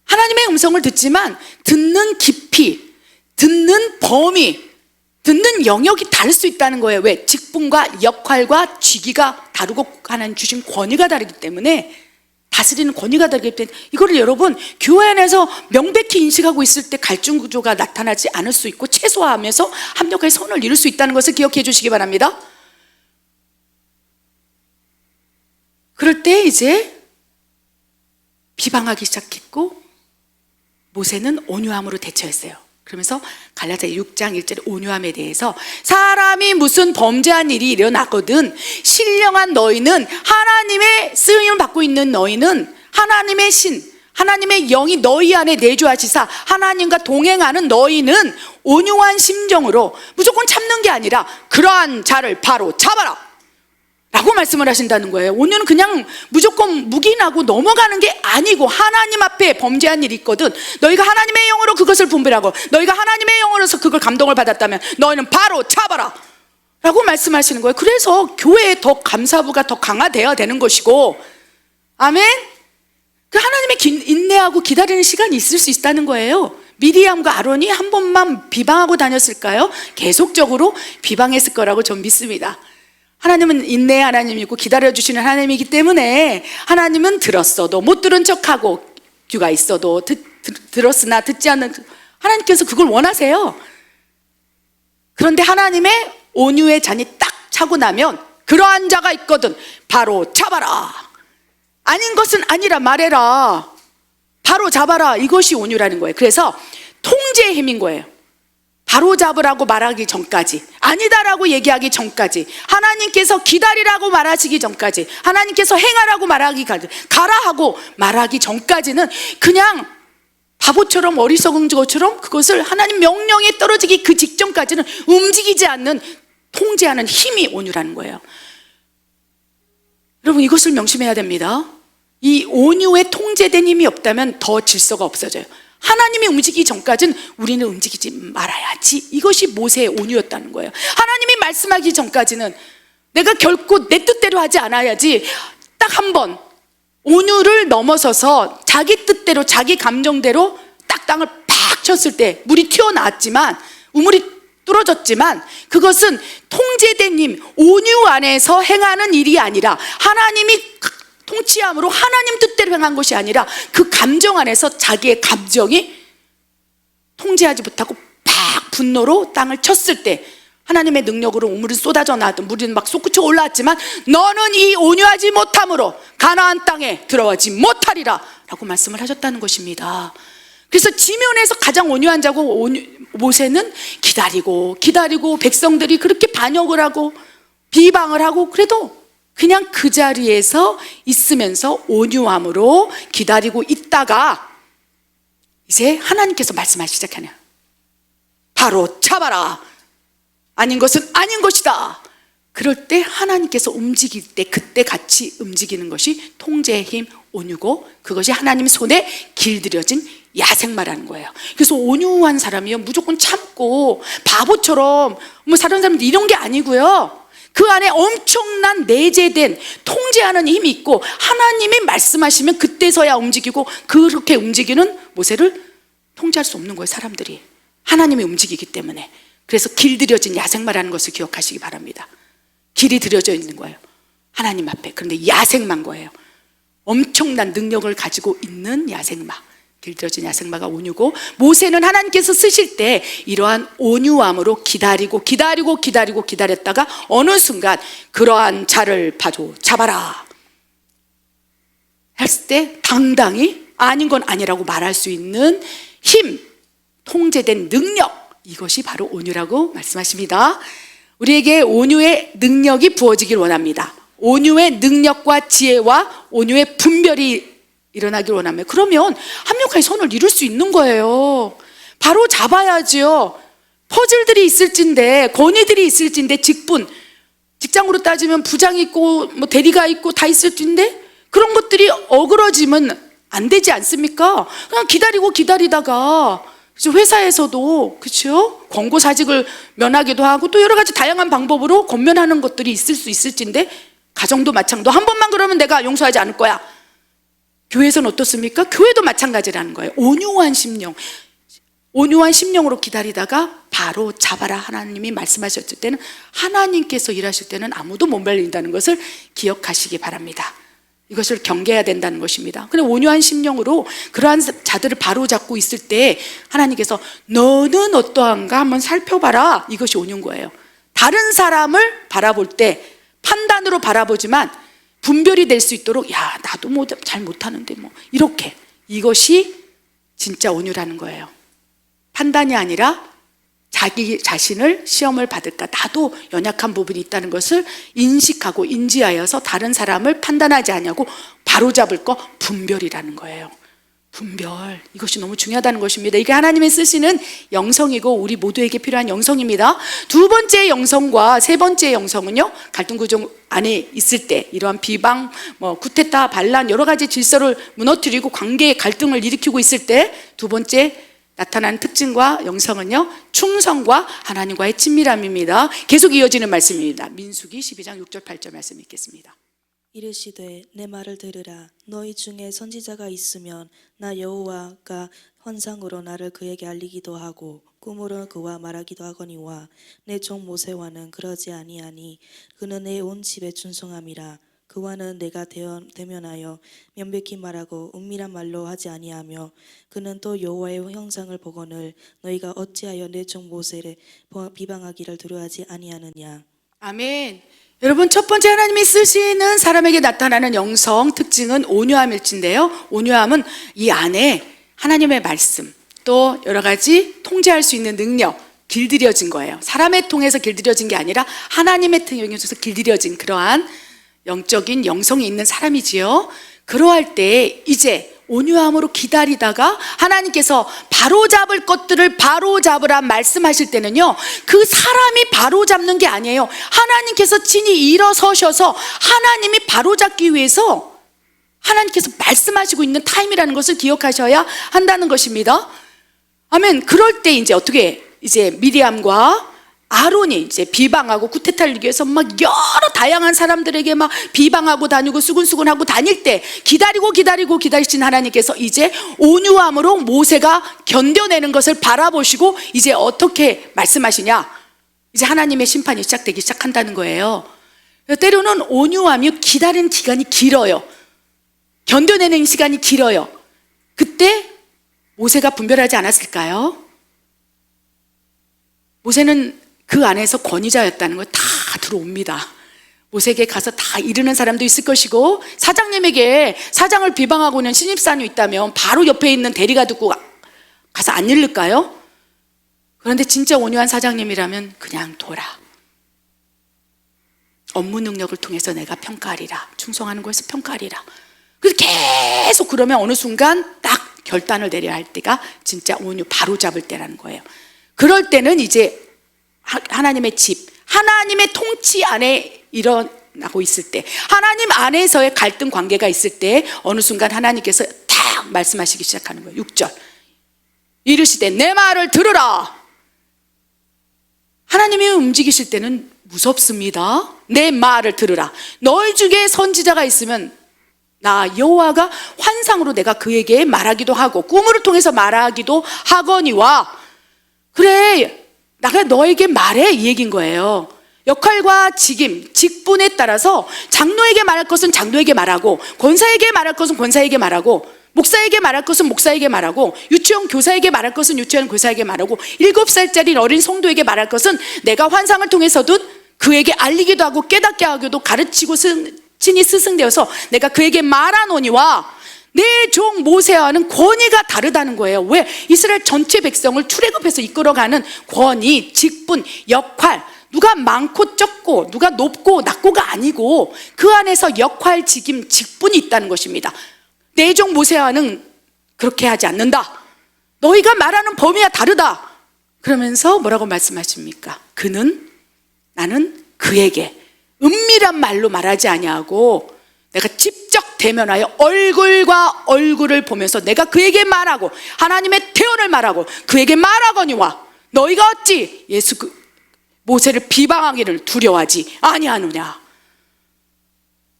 하나님의 음성을 듣지만 듣는 깊이, 듣는 범위, 듣는 영역이 다를 수 있다는 거예요. 왜? 직분과 역할과 직위가 다르고 하나님 주신 권위가 다르기 때문에, 다스리는 권위가 다르기 때문에 이거를 여러분 교회 안에서 명백히 인식하고 있을 때 갈등 구조가 나타나지 않을 수 있고 최소화하면서 합력의 선을 이룰 수 있다는 것을 기억해 주시기 바랍니다. 그럴 때 이제 비방하기 시작했고 모세는 온유함으로 대처했어요. 그러면서 갈라디아 6장 1절에 온유함에 대해서 사람이 무슨 범죄한 일이 일어나거든 신령한 너희는, 하나님의 쓰임을 받고 있는 너희는, 하나님의 신, 하나님의 영이 너희 안에 내주하시사 하나님과 동행하는 너희는 온유한 심정으로 무조건 참는 게 아니라 그러한 자를 바로 잡아라 라고 말씀을 하신다는 거예요. 온유는 그냥 무조건 묵인하고 넘어가는 게 아니고, 하나님 앞에 범죄한 일이 있거든 너희가 하나님의 영으로 그것을 분별하고 너희가 하나님의 영으로서 그걸 감동을 받았다면 너희는 바로 잡아라 라고 말씀하시는 거예요. 그래서 교회에 더 감사부가 더 강화되어야 되는 것이고, 아멘. 그 하나님의 인내하고 기다리는 시간이 있을 수 있다는 거예요. 미리암과 아론이 한 번만 비방하고 다녔을까요? 계속적으로 비방했을 거라고 전 믿습니다. 하나님은 인내의 하나님이고 기다려주시는 하나님이기 때문에 하나님은 들었어도 못 들은 척하고, 귀가 있어도 들었으나 듣지 않는, 하나님께서 그걸 원하세요. 그런데 하나님의 온유의 잔이 딱 차고 나면 그러한 자가 있거든 바로 잡아라, 아닌 것은 아니라 말해라, 바로 잡아라, 이것이 온유라는 거예요. 그래서 통제의 힘인 거예요. 바로 잡으라고 말하기 전까지, 아니다라고 얘기하기 전까지, 하나님께서 기다리라고 말하시기 전까지, 하나님께서 행하라고 말하기까지, 가라 하고 말하기 전까지는 그냥 바보처럼 어리석은 것처럼 그것을 하나님 명령에 떨어지기 그 직전까지는 움직이지 않는, 통제하는 힘이 온유라는 거예요. 여러분 이것을 명심해야 됩니다. 이 온유에 통제된 힘이 없다면 더 질서가 없어져요. 하나님이 움직이기 전까지는 우리는 움직이지 말아야지, 이것이 모세의 온유였다는 거예요. 하나님이 말씀하기 전까지는 내가 결코 내 뜻대로 하지 않아야지, 딱 한 번 온유를 넘어서서 자기 뜻대로 자기 감정대로 딱 땅을 팍 쳤을 때 물이 튀어나왔지만, 우물이 뚫어졌지만 그것은 통제된 힘, 온유 안에서 행하는 일이 아니라 하나님이 통치함으로 하나님 뜻대로 행한 것이 아니라 그 감정 안에서 자기의 감정이 통제하지 못하고 팍 분노로 땅을 쳤을 때 하나님의 능력으로 우물이 쏟아져 나왔던, 물은 막 솟구쳐 올라왔지만 너는 이 온유하지 못함으로 가나안 땅에 들어가지 못하리라 라고 말씀을 하셨다는 것입니다. 그래서 지면에서 가장 온유한 자고 모세는 기다리고 백성들이 그렇게 반역을 하고 비방을 하고 그래도 그냥 그 자리에서 있으면서 온유함으로 기다리고 있다가 이제 하나님께서 말씀하시기 시작하네요. 바로 잡아라, 아닌 것은 아닌 것이다. 그럴 때 하나님께서 움직일 때 그때 같이 움직이는 것이 통제의 힘, 온유고, 그것이 하나님 손에 길들여진 야생마라는 거예요. 그래서 온유한 사람이요 무조건 참고 바보처럼 뭐 다른 사람들 이런 게 아니고요, 그 안에 엄청난 내재된 통제하는 힘이 있고, 하나님이 말씀하시면 그때서야 움직이고, 그렇게 움직이는 모세를 통제할 수 없는 거예요. 사람들이 하나님이 움직이기 때문에. 그래서 길들여진 야생마라는 것을 기억하시기 바랍니다. 길이 들여져 있는 거예요, 하나님 앞에. 그런데 야생마인 거예요. 엄청난 능력을 가지고 있는 야생마, 길들여진 야생마가 온유고, 모세는 하나님께서 쓰실 때 이러한 온유함으로 기다렸다가 어느 순간 그러한 자를 바로 잡아라 했을 때 당당히 아닌 건 아니라고 말할 수 있는 힘, 통제된 능력, 이것이 바로 온유라고 말씀하십니다. 우리에게 온유의 능력이 부어지길 원합니다. 온유의 능력과 지혜와 온유의 분별이 일어나길 원하면, 그러면 합력의 선을 이룰 수 있는 거예요. 바로 잡아야죠. 퍼즐들이 있을진데, 권위들이 있을진데, 직장으로 따지면 부장이 있고 뭐 대리가 있고 다 있을진데 그런 것들이 어그러지면 안 되지 않습니까? 그냥 기다리다가 회사에서도 그렇죠? 권고사직을 면하기도 하고 또 여러 가지 다양한 방법으로 권면하는 것들이 있을 수 있을진데 가정도 마찬가지로 한 번만 그러면 내가 용서하지 않을 거야. 교회에서는 어떻습니까? 교회도 마찬가지라는 거예요. 온유한 심령으로 기다리다가 바로 잡아라 하나님이 말씀하셨을 때는 하나님께서 일하실 때는 아무도 못 말린다는 것을 기억하시기 바랍니다. 이것을 경계해야 된다는 것입니다. 근데 온유한 심령으로 그러한 자들을 바로잡고 있을 때 하나님께서 너는 어떠한가 한번 살펴봐라. 이것이 온유인 거예요. 다른 사람을 바라볼 때 판단으로 바라보지만 분별이 될 수 있도록 야 나도 뭐 잘 못하는데 뭐 이렇게 이것이 진짜 온유라는 거예요. 판단이 아니라 자기 자신을 시험을 받을까 나도 연약한 부분이 있다는 것을 인식하고 인지하여서 다른 사람을 판단하지 않냐고 바로잡을 거 분별이라는 거예요. 분별, 이것이 너무 중요하다는 것입니다. 이게 하나님이 쓰시는 영성이고 우리 모두에게 필요한 영성입니다. 두 번째 영성과 세 번째 영성은요, 갈등 구조 안에 있을 때 이러한 비방, 쿠데타, 반란 여러 가지 질서를 무너뜨리고 관계의 갈등을 일으키고 있을 때 두 번째 나타나는 특징과 영성은요, 충성과 하나님과의 친밀함입니다. 계속 이어지는 말씀입니다. 민수기 12장 6절 8절 말씀 읽겠습니다. 이르시되 내 말을 들으라. 너희 중에 선지자가 있으면 나 여호와가 환상으로 나를 그에게 알리기도 하고 꿈으로 그와 말하기도 하거니와 내 종 모세와는 그러지 아니하니 그는 내 온 집에 준송함이라. 그와는 내가 대면하여 명백히 말하고 은밀한 말로 하지 아니하며 그는 또 여호와의 형상을 보거늘 너희가 어찌하여 내 종 모세를 비방하기를 두려워하지 아니하느냐. 아멘. 여러분, 첫 번째 하나님이 쓰시는 사람에게 나타나는 영성 특징은 온유함일진데요, 온유함은 이 안에 하나님의 말씀 또 여러 가지 통제할 수 있는 능력 길들여진 거예요. 사람의 통해서 길들여진 게 아니라 하나님의 통해서 길들여진 그러한 영적인 영성이 있는 사람이지요. 그러할 때 이제 온유함으로 기다리다가 하나님께서 바로잡을 것들을 바로잡으라 말씀하실 때는요, 그 사람이 바로잡는 게 아니에요. 하나님께서 친히 일어서셔서 하나님이 바로잡기 위해서 하나님께서 말씀하시고 있는 타임이라는 것을 기억하셔야 한다는 것입니다. 아멘. 그럴 때 이제 어떻게 이제 미리암과 아론이 이제 비방하고 쿠데타를 위해서 막 여러 다양한 사람들에게 막 비방하고 다니고 수군수군하고 다닐 때 기다리신 하나님께서 이제 온유함으로 모세가 견뎌내는 것을 바라보시고 이제 어떻게 말씀하시냐, 이제 하나님의 심판이 시작되기 시작한다는 거예요. 때로는 온유함이 기다리는 기간이 길어요. 견뎌내는 시간이 길어요. 그때 모세가 분별하지 않았을까요? 모세는 그 안에서 권위자였다는 걸 다 들어옵니다. 모세에게 가서 다 이르는 사람도 있을 것이고, 사장님에게 사장을 비방하고 있는 신입사원이 있다면 바로 옆에 있는 대리가 듣고 가서 안 읽을까요? 그런데 진짜 온유한 사장님이라면 그냥 둬라. 업무 능력을 통해서 내가 평가하리라. 충성하는 것에서 평가하리라. 그래서 계속 그러면 어느 순간 딱 결단을 내려야 할 때가 진짜 온유 바로 잡을 때라는 거예요. 그럴 때는 이제 하나님의 집, 하나님의 통치 안에 일어나고 있을 때, 하나님 안에서의 갈등 관계가 있을 때 어느 순간 하나님께서 딱 말씀하시기 시작하는 거예요. 6절 이르시되 내 말을 들으라. 하나님이 움직이실 때는 무섭습니다. 내 말을 들으라. 너희 중에 선지자가 있으면 나 여호와가 환상으로 내가 그에게 말하기도 하고 꿈을 통해서 말하기도 하거니와, 그래 내가 너에게 말해, 이 얘기인 거예요. 역할과 직임, 직분에 따라서 장로에게 말할 것은 장로에게 말하고, 권사에게 말할 것은 권사에게 말하고, 목사에게 말할 것은 목사에게 말하고, 유치원 교사에게 말할 것은 유치원 교사에게 말하고, 7살짜리 어린 성도에게 말할 것은 내가 환상을 통해서든 그에게 알리기도 하고 깨닫게 하기도 가르치고 친히 스승되어서 내가 그에게 말하노니와 내 종 모세와는 권위가 다르다는 거예요. 왜? 이스라엘 전체 백성을 출애굽해서 이끌어가는 권위, 직분, 역할, 누가 많고 적고 누가 높고 낮고가 아니고 그 안에서 역할, 직임, 직분이 있다는 것입니다. 내 종 모세와는 그렇게 하지 않는다. 너희가 말하는 범위가 다르다. 그러면서 뭐라고 말씀하십니까? 나는 그에게 은밀한 말로 말하지 아니하고 내가 직접 대면하여 얼굴과 얼굴을 보면서 내가 그에게 말하고 하나님의 태언을 말하고 그에게 말하거니와 너희가 어찌 모세를 비방하기를 두려워하지 아니하느냐.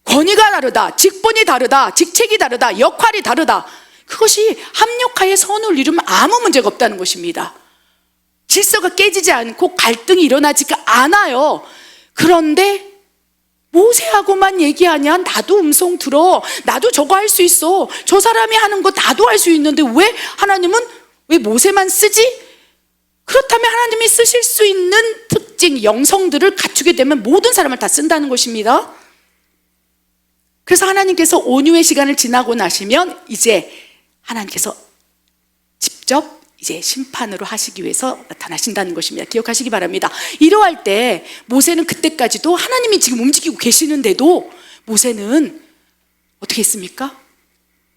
권위가 다르다, 직분이 다르다, 직책이 다르다, 역할이 다르다. 그것이 합력하여 선을 이루면 아무 문제가 없다는 것입니다. 질서가 깨지지 않고 갈등이 일어나지가 않아요. 그런데 모세하고만 얘기하냐? 나도 음성 들어. 나도 저거 할 수 있어. 저 사람이 하는 거 나도 할 수 있는데 왜 하나님은 왜 모세만 쓰지? 그렇다면 하나님이 쓰실 수 있는 특징, 영성들을 갖추게 되면 모든 사람을 다 쓴다는 것입니다. 그래서 하나님께서 온유의 시간을 지나고 나시면 이제 하나님께서 직접 이제 심판으로 하시기 위해서 나타나신다는 것입니다. 기억하시기 바랍니다. 이러할 때 모세는 그때까지도 하나님이 지금 움직이고 계시는데도 모세는 어떻게 했습니까?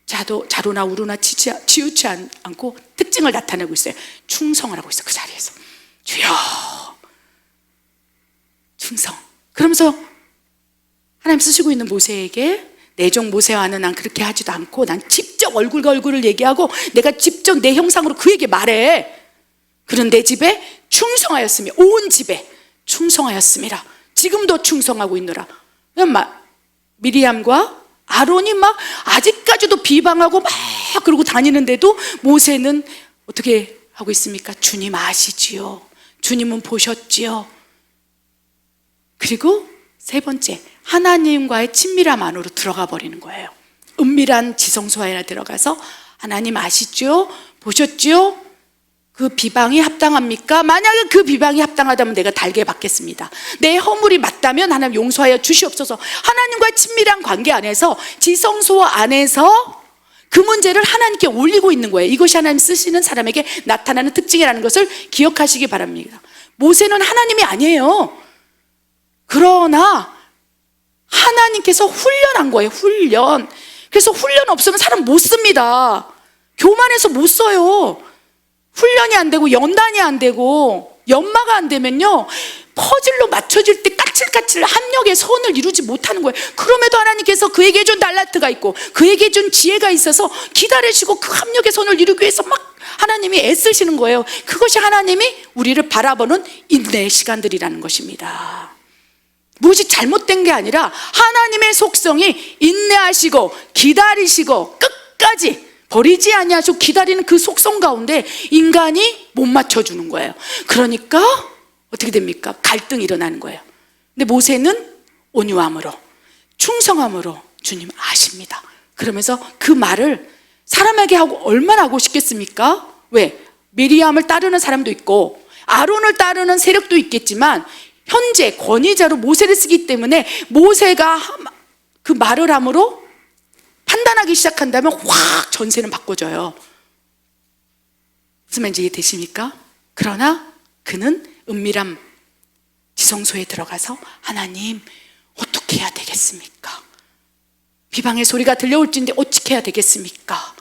자로나 우로나 치우치 않고 특징을 나타내고 있어요. 충성을 하고 있어요. 그 자리에서 주여 충성. 그러면서 하나님 쓰시고 있는 모세에게 내 종 모세와는 난 그렇게 하지도 않고 난 직접 얼굴과 얼굴을 얘기하고 내가 직접 내 형상으로 그에게 말해. 그는 내 집에 충성하였으며 온 집에 충성하였습니다. 지금도 충성하고 있노라. 미리암과 아론이 막 아직까지도 비방하고 막 그러고 다니는데도 모세는 어떻게 하고 있습니까? 주님 아시지요. 주님은 보셨지요. 그리고 세 번째, 하나님과의 친밀함 안으로 들어가 버리는 거예요. 은밀한 지성소에 들어가서 하나님 아시죠? 보셨죠? 그 비방이 합당합니까? 만약에 그 비방이 합당하다면 내가 달게 받겠습니다. 내 허물이 맞다면 하나님 용서하여 주시옵소서. 하나님과의 친밀한 관계 안에서 지성소 안에서 그 문제를 하나님께 올리고 있는 거예요. 이것이 하나님 쓰시는 사람에게 나타나는 특징이라는 것을 기억하시기 바랍니다. 모세는 하나님이 아니에요. 그러나 하나님께서 훈련한 거예요. 훈련. 그래서 훈련 없으면 사람 못 씁니다. 교만해서 못 써요. 훈련이 안 되고 연단이 안 되고 연마가 안 되면요, 퍼즐로 맞춰질 때 까칠까칠 합력의 선을 이루지 못하는 거예요. 그럼에도 하나님께서 그에게 준 달란트가 있고 그에게 준 지혜가 있어서 기다리시고 그 합력의 선을 이루기 위해서 막 하나님이 애쓰시는 거예요. 그것이 하나님이 우리를 바라보는 인내의 시간들이라는 것입니다. 무엇이 잘못된 게 아니라 하나님의 속성이 인내하시고 기다리시고 끝까지 버리지 아니하시고 기다리는 그 속성 가운데 인간이 못 맞춰주는 거예요. 그러니까 어떻게 됩니까? 갈등이 일어나는 거예요. 근데 모세는 온유함으로 충성함으로 주님 아십니다. 그러면서 그 말을 사람에게 하고 얼마나 하고 싶겠습니까? 왜? 미리암을 따르는 사람도 있고 아론을 따르는 세력도 있겠지만 현재 권위자로 모세를 쓰기 때문에 모세가 그 말을 함으로 판단하기 시작한다면 확 전세는 바꿔져요. 무슨 말인지 이해되십니까? 그러나 그는 은밀한 지성소에 들어가서 하나님 어떻게 해야 되겠습니까? 비방의 소리가 들려올지인데 어떻게 해야 되겠습니까?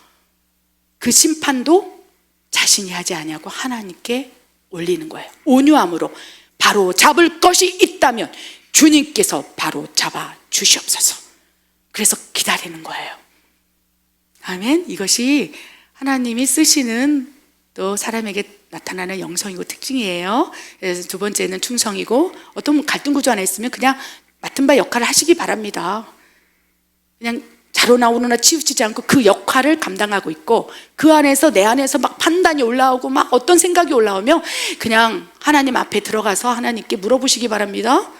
그 심판도 자신이 하지 아니하고 하나님께 올리는 거예요. 온유함으로 바로 잡을 것이 있다면 주님께서 바로 잡아 주시옵소서. 그래서 기다리는 거예요. 아멘. 이것이 하나님이 쓰시는 또 사람에게 나타나는 영성이고 특징이에요. 그래서 두 번째는 충성이고, 어떤 갈등 구조 안에 있으면 그냥 맡은 바 역할을 하시기 바랍니다. 그냥 자로 나오느나 치우치지 않고 그 역할을 감당하고 있고, 그 안에서 내 안에서 막 판단이 올라오고 막 어떤 생각이 올라오면 그냥 하나님 앞에 들어가서 하나님께 물어보시기 바랍니다.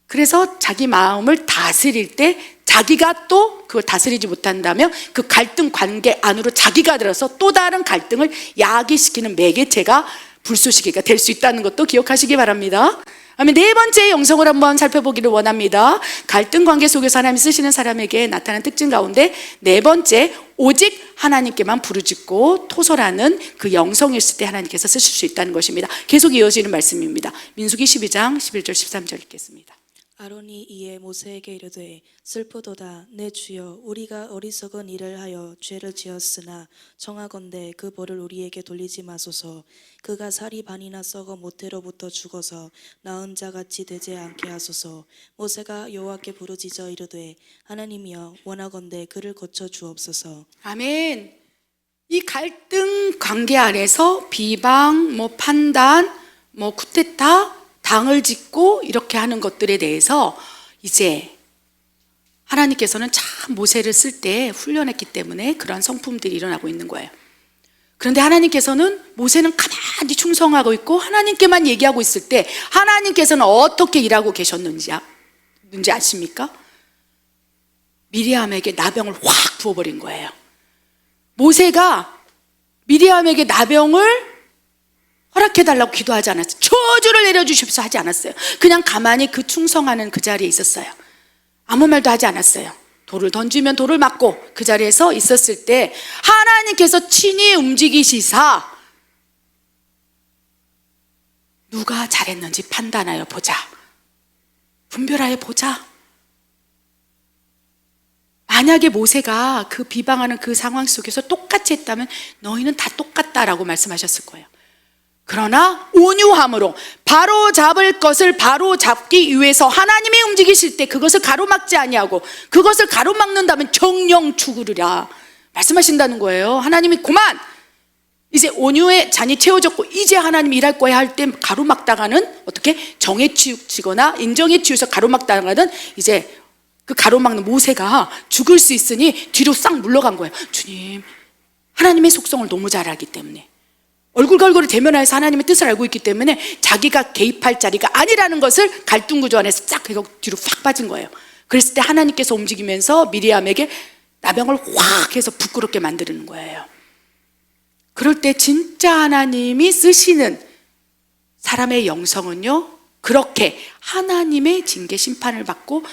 그래서 자기 마음을 다스릴 때 자기가 또 그걸 다스리지 못한다면 그 갈등 관계 안으로 자기가 들어서 또 다른 갈등을 야기시키는 매개체가 불쏘시개가 될 수 있다는 것도 기억하시기 바랍니다. 아멘. 네 번째 영성을 한번 살펴보기를 원합니다. 갈등 관계 속에서 하나님 쓰시는 사람에게 나타나는 특징 가운데 네 번째, 오직 하나님께만 부르짖고 토설하는 그 영성이 있을 때 하나님께서 쓰실 수 있다는 것입니다. 계속 이어지는 말씀입니다. 민수기 12장 11절 13절 읽겠습니다. 아론이 이에 모세에게 이르되 슬프도다 내 주여 우리가 어리석은 일을 하여 죄를 지었으나 청하건대 그 벌을 우리에게 돌리지 마소서. 그가 살이 반이나 썩어 모태로부터 죽어서 나은 자같이 되지 않게 하소서. 모세가 여호와께 부르짖어 이르되 하나님이여 원하건대 그를 고쳐 주옵소서. 아멘. 이 갈등 관계 안에서 비방, 판단, 쿠데타, 당을 짓고 이렇게 하는 것들에 대해서 이제 하나님께서는 참 모세를 쓸 때 훈련했기 때문에 그런 성품들이 일어나고 있는 거예요. 그런데 하나님께서는 모세는 가만히 충성하고 있고 하나님께만 얘기하고 있을 때 하나님께서는 어떻게 일하고 계셨는지 아십니까? 미리암에게 나병을 확 부어버린 거예요. 모세가 미리암에게 나병을 허락해달라고 기도하지 않았어요. 저주를 내려주십시오 하지 않았어요. 그냥 가만히 그 충성하는 그 자리에 있었어요. 아무 말도 하지 않았어요. 돌을 던지면 돌을 맞고 그 자리에서 있었을 때 하나님께서 친히 움직이시사 누가 잘했는지 판단하여 보자. 분별하여 보자. 만약에 모세가 그 비방하는 그 상황 속에서 똑같이 했다면 너희는 다 똑같다라고 말씀하셨을 거예요. 그러나 온유함으로 바로 잡을 것을 바로 잡기 위해서 하나님이 움직이실 때 그것을 가로막지 아니하고 그것을 가로막는다면 정령 죽으리라 말씀하신다는 거예요. 하나님이 그만 이제 온유의 잔이 채워졌고 이제 하나님이 일할 거야 할 때 가로막다가는 어떻게 정에 치우치거나 인정에 치우쳐 가로막다가는 이제 그 가로막는 모세가 죽을 수 있으니 뒤로 싹 물러간 거예요. 주님, 하나님의 속성을 너무 잘 알기 때문에 얼굴과 얼굴을 대면하여서 하나님의 뜻을 알고 있기 때문에 자기가 개입할 자리가 아니라는 것을 갈등 구조 안에서 싹 뒤로 확 빠진 거예요. 그랬을 때 하나님께서 움직이면서 미리암에게 나병을 확 해서 부끄럽게 만드는 거예요. 그럴 때 진짜 하나님이 쓰시는 사람의 영성은요, 그렇게 하나님의 징계 심판을 받고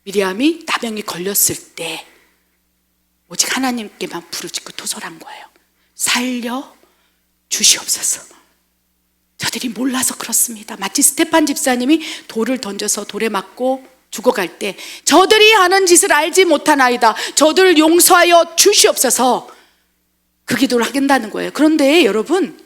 미리암이 나병이 걸렸을 때 오직 하나님께만 부르짖고 토설한 거예요. 살려 주시옵소서. 저들이 몰라서 그렇습니다. 마치 스테판 집사님이 돌을 던져서 돌에 맞고 죽어갈 때 저들이 하는 짓을 알지 못하나이다. 저들을 용서하여 주시옵소서. 그 기도를 하겠다는 거예요. 그런데 여러분,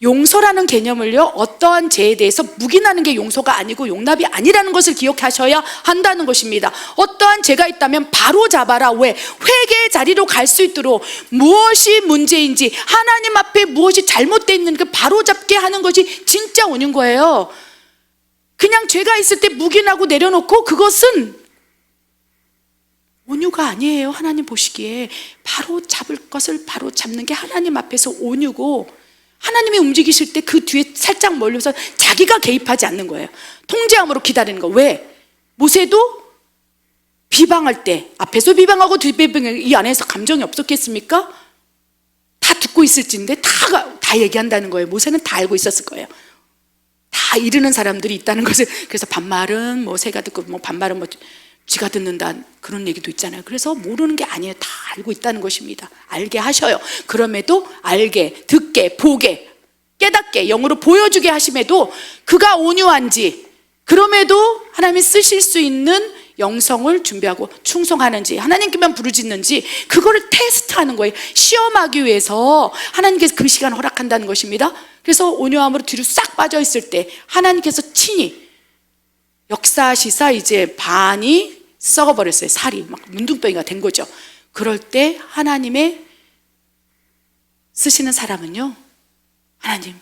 용서라는 개념을요, 어떠한 죄에 대해서 묵인하는 게 용서가 아니고 용납이 아니라는 것을 기억하셔야 한다는 것입니다. 어떠한 죄가 있다면 바로 잡아라. 왜? 회개의 자리로 갈 수 있도록 무엇이 문제인지 하나님 앞에 무엇이 잘못되어 있는지 바로 잡게 하는 것이 진짜 온유인 거예요. 그냥 죄가 있을 때 묵인하고 내려놓고 그것은 온유가 아니에요. 하나님 보시기에 바로 잡을 것을 바로 잡는 게 하나님 앞에서 온유고, 하나님이 움직이실 때 그 뒤에 살짝 멀려서 자기가 개입하지 않는 거예요. 통제함으로 기다리는 거. 왜? 모세도 비방할 때 앞에서 비방하고 뒤에 비방하고 이 안에서 감정이 없었겠습니까? 다 듣고 있을진데 다 얘기한다는 거예요. 모세는 다 알고 있었을 거예요. 다 이르는 사람들이 있다는 것을. 그래서 반말은 새가 듣고 반말은 쥐가 듣는다 그런 얘기도 있잖아요. 그래서 모르는 게 아니에요. 다 알고 있다는 것입니다. 알게 하셔요. 그럼에도 알게, 듣게, 보게, 깨닫게, 영으로 보여주게 하심에도 그가 온유한지, 그럼에도 하나님이 쓰실 수 있는 영성을 준비하고 충성하는지, 하나님께만 부르짖는지, 그거를 테스트하는 거예요. 시험하기 위해서 하나님께서 그 시간을 허락한다는 것입니다. 그래서 온유함으로 뒤로 싹 빠져 있을 때 하나님께서 친히 역사하시사 이제 반이 썩어버렸어요. 살이 막 문둥병이가 된 거죠. 그럴 때 하나님의 쓰시는 사람은요, 하나님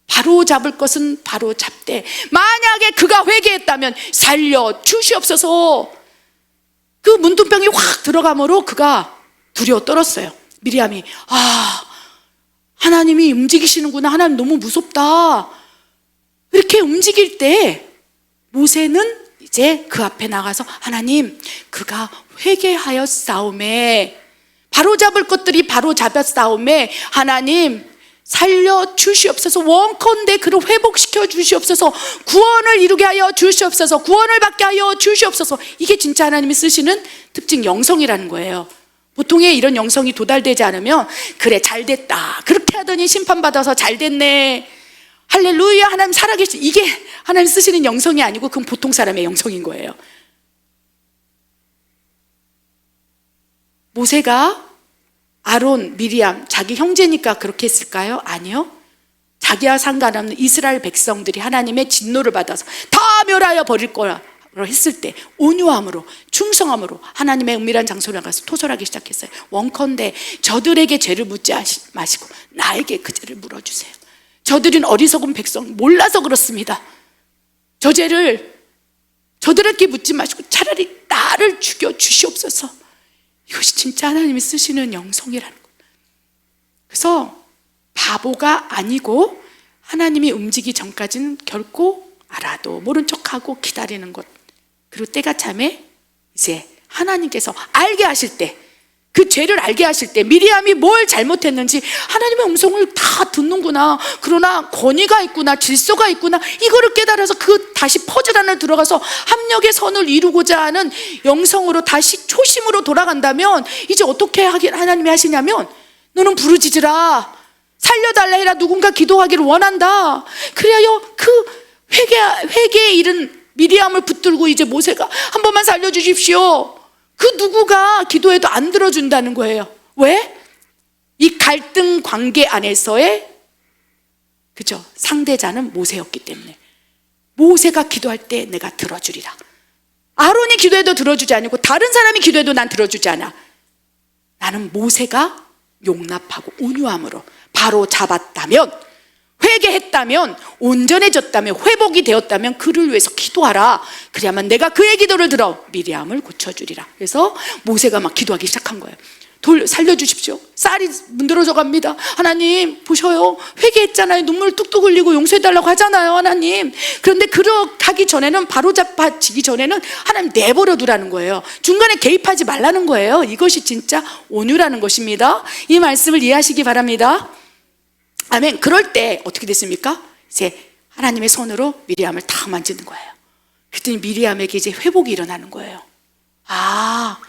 바로 잡을 것은 바로 잡되 만약에 그가 회개했다면 살려 주시옵소서. 그 문둥병이 확 들어가므로 그가 두려워 떨었어요. 미리암이 하나님이 움직이시는구나, 하나님 너무 무섭다, 이렇게 움직일 때 모세는 이제 그 앞에 나가서 하나님, 그가 회개하였사오매, 바로 잡을 것들이 바로 잡았사오매 하나님 살려 주시옵소서. 원컨대 그를 회복시켜 주시옵소서. 구원을 이루게 하여 주시옵소서. 구원을 받게 하여 주시옵소서. 이게 진짜 하나님이 쓰시는 특징 영성이라는 거예요. 보통의 이런 영성이 도달되지 않으면 그래 잘됐다, 그렇게 하더니 심판받아서 잘됐네 할렐루야, 하나님 살아계시. 이게 하나님 쓰시는 영성이 아니고 그건 보통 사람의 영성인 거예요. 모세가 아론, 미리암, 자기 형제니까 그렇게 했을까요? 아니요. 자기와 상관없는 이스라엘 백성들이 하나님의 진노를 받아서 다 멸하여 버릴 거라 했을 때 온유함으로, 충성함으로 하나님의 은밀한 장소로 나가서 토설하기 시작했어요. 원컨대 저들에게 죄를 묻지 마시고 나에게 그 죄를 물어주세요. 저들은 어리석은 백성, 몰라서 그렇습니다. 저 죄를 저들에게 묻지 마시고 차라리 나를 죽여 주시옵소서. 이것이 진짜 하나님이 쓰시는 영성이라는 거예요. 그래서 바보가 아니고 하나님이 움직이기 전까지는 결코 알아도 모른 척하고 기다리는 것. 그리고 때가 참에 이제 하나님께서 알게 하실 때, 그 죄를 알게 하실 때 미리암이 뭘 잘못했는지 하나님의 음성을 다 듣는구나. 그러나 권위가 있구나, 질서가 있구나, 이거를 깨달아서 그 다시 퍼즐 안에 들어가서 합력의 선을 이루고자 하는 영성으로 다시 초심으로 돌아간다면 이제 어떻게 하나님이 하시냐면, 너는 부르짖으라, 살려달라 해라, 누군가 기도하기를 원한다. 그래야 그 회개에 이른 미리암을 붙들고 이제 모세가 한 번만 살려주십시오. 그 누구가 기도해도 안 들어준다는 거예요. 왜? 이 갈등 관계 안에서의 그죠? 상대자는 모세였기 때문에. 모세가 기도할 때 내가 들어주리라. 아론이 기도해도 들어주지 않고 다른 사람이 기도해도 난 들어주지 않아. 나는 모세가 용납하고 온유함으로 바로 잡았다면, 회개했다면, 온전해졌다면, 회복이 되었다면 그를 위해서 기도하라. 그래야만 내가 그의 기도를 들어 미리암을 고쳐주리라. 그래서 모세가 막 기도하기 시작한 거예요. 살려주십시오. 쌀이 문드러져 갑니다. 하나님 보셔요, 회개했잖아요. 눈물 뚝뚝 흘리고 용서해달라고 하잖아요, 하나님. 그런데 그렇게 하기 전에는, 바로 잡아지기 전에는 하나님 내버려 두라는 거예요. 중간에 개입하지 말라는 거예요. 이것이 진짜 온유라는 것입니다. 이 말씀을 이해하시기 바랍니다. 아멘. 그럴 때 어떻게 됐습니까? 이제 하나님의 손으로 미리암을 다 만지는 거예요. 그랬더니 미리암에게 이제 회복이 일어나는 거예요. 아,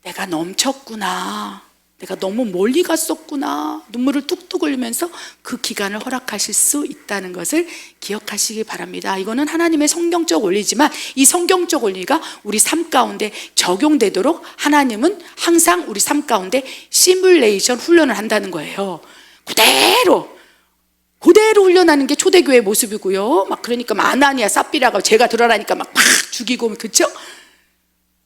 내가 넘쳤구나, 내가 너무 멀리 갔었구나. 눈물을 뚝뚝 흘리면서 그 기간을 허락하실 수 있다는 것을 기억하시기 바랍니다. 이거는 하나님의 성경적 원리지만 이 성경적 원리가 우리 삶 가운데 적용되도록 하나님은 항상 우리 삶 가운데 시뮬레이션 훈련을 한다는 거예요. 그대로 훈련하는 게 초대교회의 모습이고요. 막 그러니까 아나니아 삽비라가 죄가 드러나니까 막 죽이고, 그렇죠?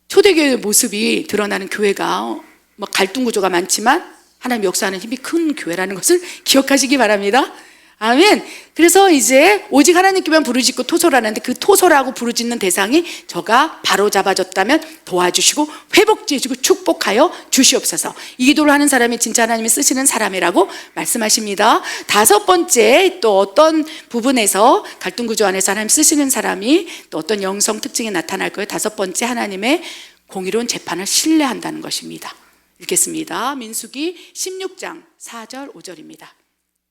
초대교회의 모습이 드러나는 교회가 뭐 갈등 구조가 많지만 하나님 역사하는 힘이 큰 교회라는 것을 기억하시기 바랍니다. 아멘. 그래서 이제 오직 하나님께만 부르짖고 토설하는데, 그 토설하고 부르짖는 대상이 저가 바로 잡아줬다면 도와주시고 회복해주고 축복하여 주시옵소서. 이 기도를 하는 사람이 진짜 하나님이 쓰시는 사람이라고 말씀하십니다. 다섯 번째, 또 어떤 부분에서 갈등 구조 안에서 하나님 쓰시는 사람이 또 어떤 영성 특징이 나타날 거예요. 다섯 번째, 하나님의 공의로운 재판을 신뢰한다는 것입니다. 읽겠습니다. 민수기 16장 4절 5절입니다.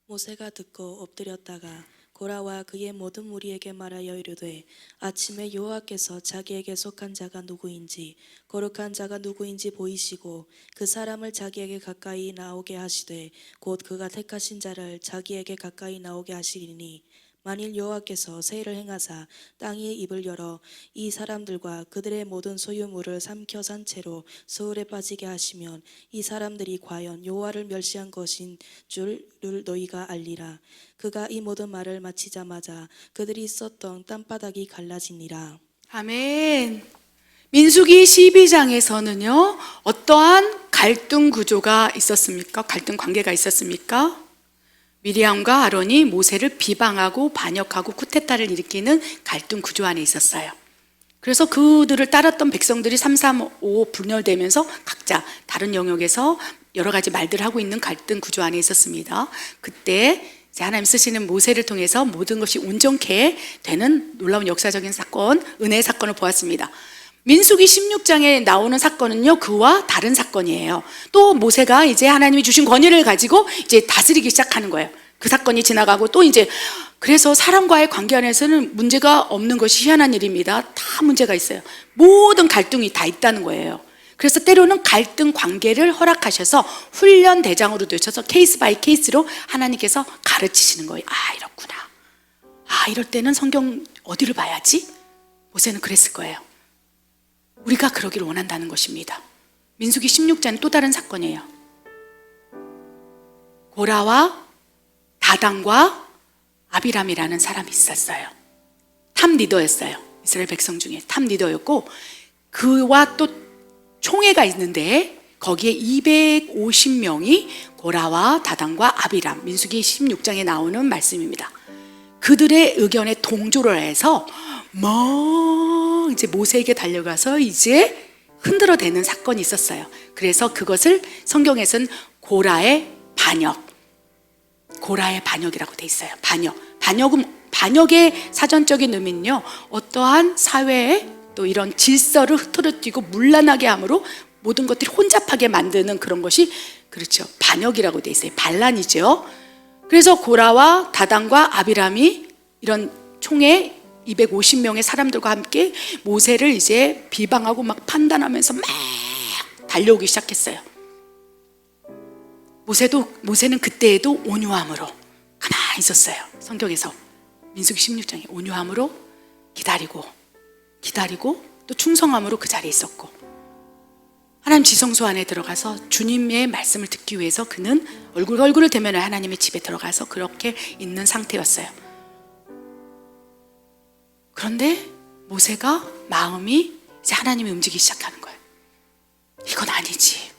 모세가 듣고 엎드렸다가 고라와 그의 모든 무리에게 말하여 이르되, 아침에 여호와께서 자기에게 속한 자가 누구인지, 거룩한 자가 누구인지 보이시고 그 사람을 자기에게 가까이 나오게 하시되 곧 그가 택하신 자를 자기에게 가까이 나오게 하시리니, 만일 여호와께서 세를 행하사 땅의 입을 열어 이 사람들과 그들의 모든 소유물을 삼켜 산 채로 소울에 빠지게 하시면 이 사람들이 과연 여호와를 멸시한 것인 줄을 너희가 알리라. 그가 이 모든 말을 마치자마자 그들이 있었던 땅바닥이 갈라지니라. 아멘. 민수기 12장에서는요 어떠한 갈등 구조가 있었습니까? 갈등 관계가 있었습니까? 미리암과 아론이 모세를 비방하고 반역하고 쿠데타를 일으키는 갈등 구조 안에 있었어요. 그래서 그들을 따랐던 백성들이 335 분열되면서 각자 다른 영역에서 여러 가지 말들을 하고 있는 갈등 구조 안에 있었습니다. 그때 이제 하나님 쓰시는 모세를 통해서 모든 것이 온전케 되는 놀라운 역사적인 사건, 은혜의 사건을 보았습니다. 민수기 16장에 나오는 사건은요 그와 다른 사건이에요. 또 모세가 이제 하나님이 주신 권위를 가지고 이제 다스리기 시작하는 거예요. 그 사건이 지나가고 또 이제, 그래서 사람과의 관계 안에서는 문제가 없는 것이 희한한 일입니다. 다 문제가 있어요. 모든 갈등이 다 있다는 거예요. 그래서 때로는 갈등 관계를 허락하셔서 훈련 대장으로 두셔서 케이스 바이 케이스로 하나님께서 가르치시는 거예요. 아, 이렇구나. 이럴 때는 성경 어디를 봐야지? 모세는 그랬을 거예요. 우리가 그러기를 원한다는 것입니다. 민수기 16장은 또 다른 사건이에요. 고라와 다단과 아비람이라는 사람이 있었어요. 탑 리더였어요. 이스라엘 백성 중에 탑 리더였고, 그와 또 총회가 있는데 거기에 250명이 고라와 다단과 아비람, 민수기 16장에 나오는 말씀입니다. 그들의 의견에 동조를 해서 이제 모세에게 달려가서 이제 흔들어대는 사건이 있었어요. 그래서 그것을 성경에서는 고라의 반역이라고 돼 있어요. 반역의 사전적인 의미는요, 어떠한 사회에 또 이런 질서를 흐트러뜨리고 문란하게 함으로 모든 것들이 혼잡하게 만드는 그런 것이, 그렇죠, 반역이라고 돼 있어요. 반란이죠. 그래서 고라와 다단과 아비람이 이런 총회 250명의 사람들과 함께 모세를 이제 비방하고 막 판단하면서 막 달려오기 시작했어요. 모세는 그때에도 온유함으로 가만히 있었어요. 성경에서 민수기 16장에 온유함으로 기다리고 또 충성함으로 그 자리에 있었고, 하나님 지성소 안에 들어가서 주님의 말씀을 듣기 위해서 그는 얼굴을 대면해 하나님의 집에 들어가서 그렇게 있는 상태였어요. 그런데 모세가 마음이 이제 하나님이 움직이기 시작하는 거예요. 이건 아니지.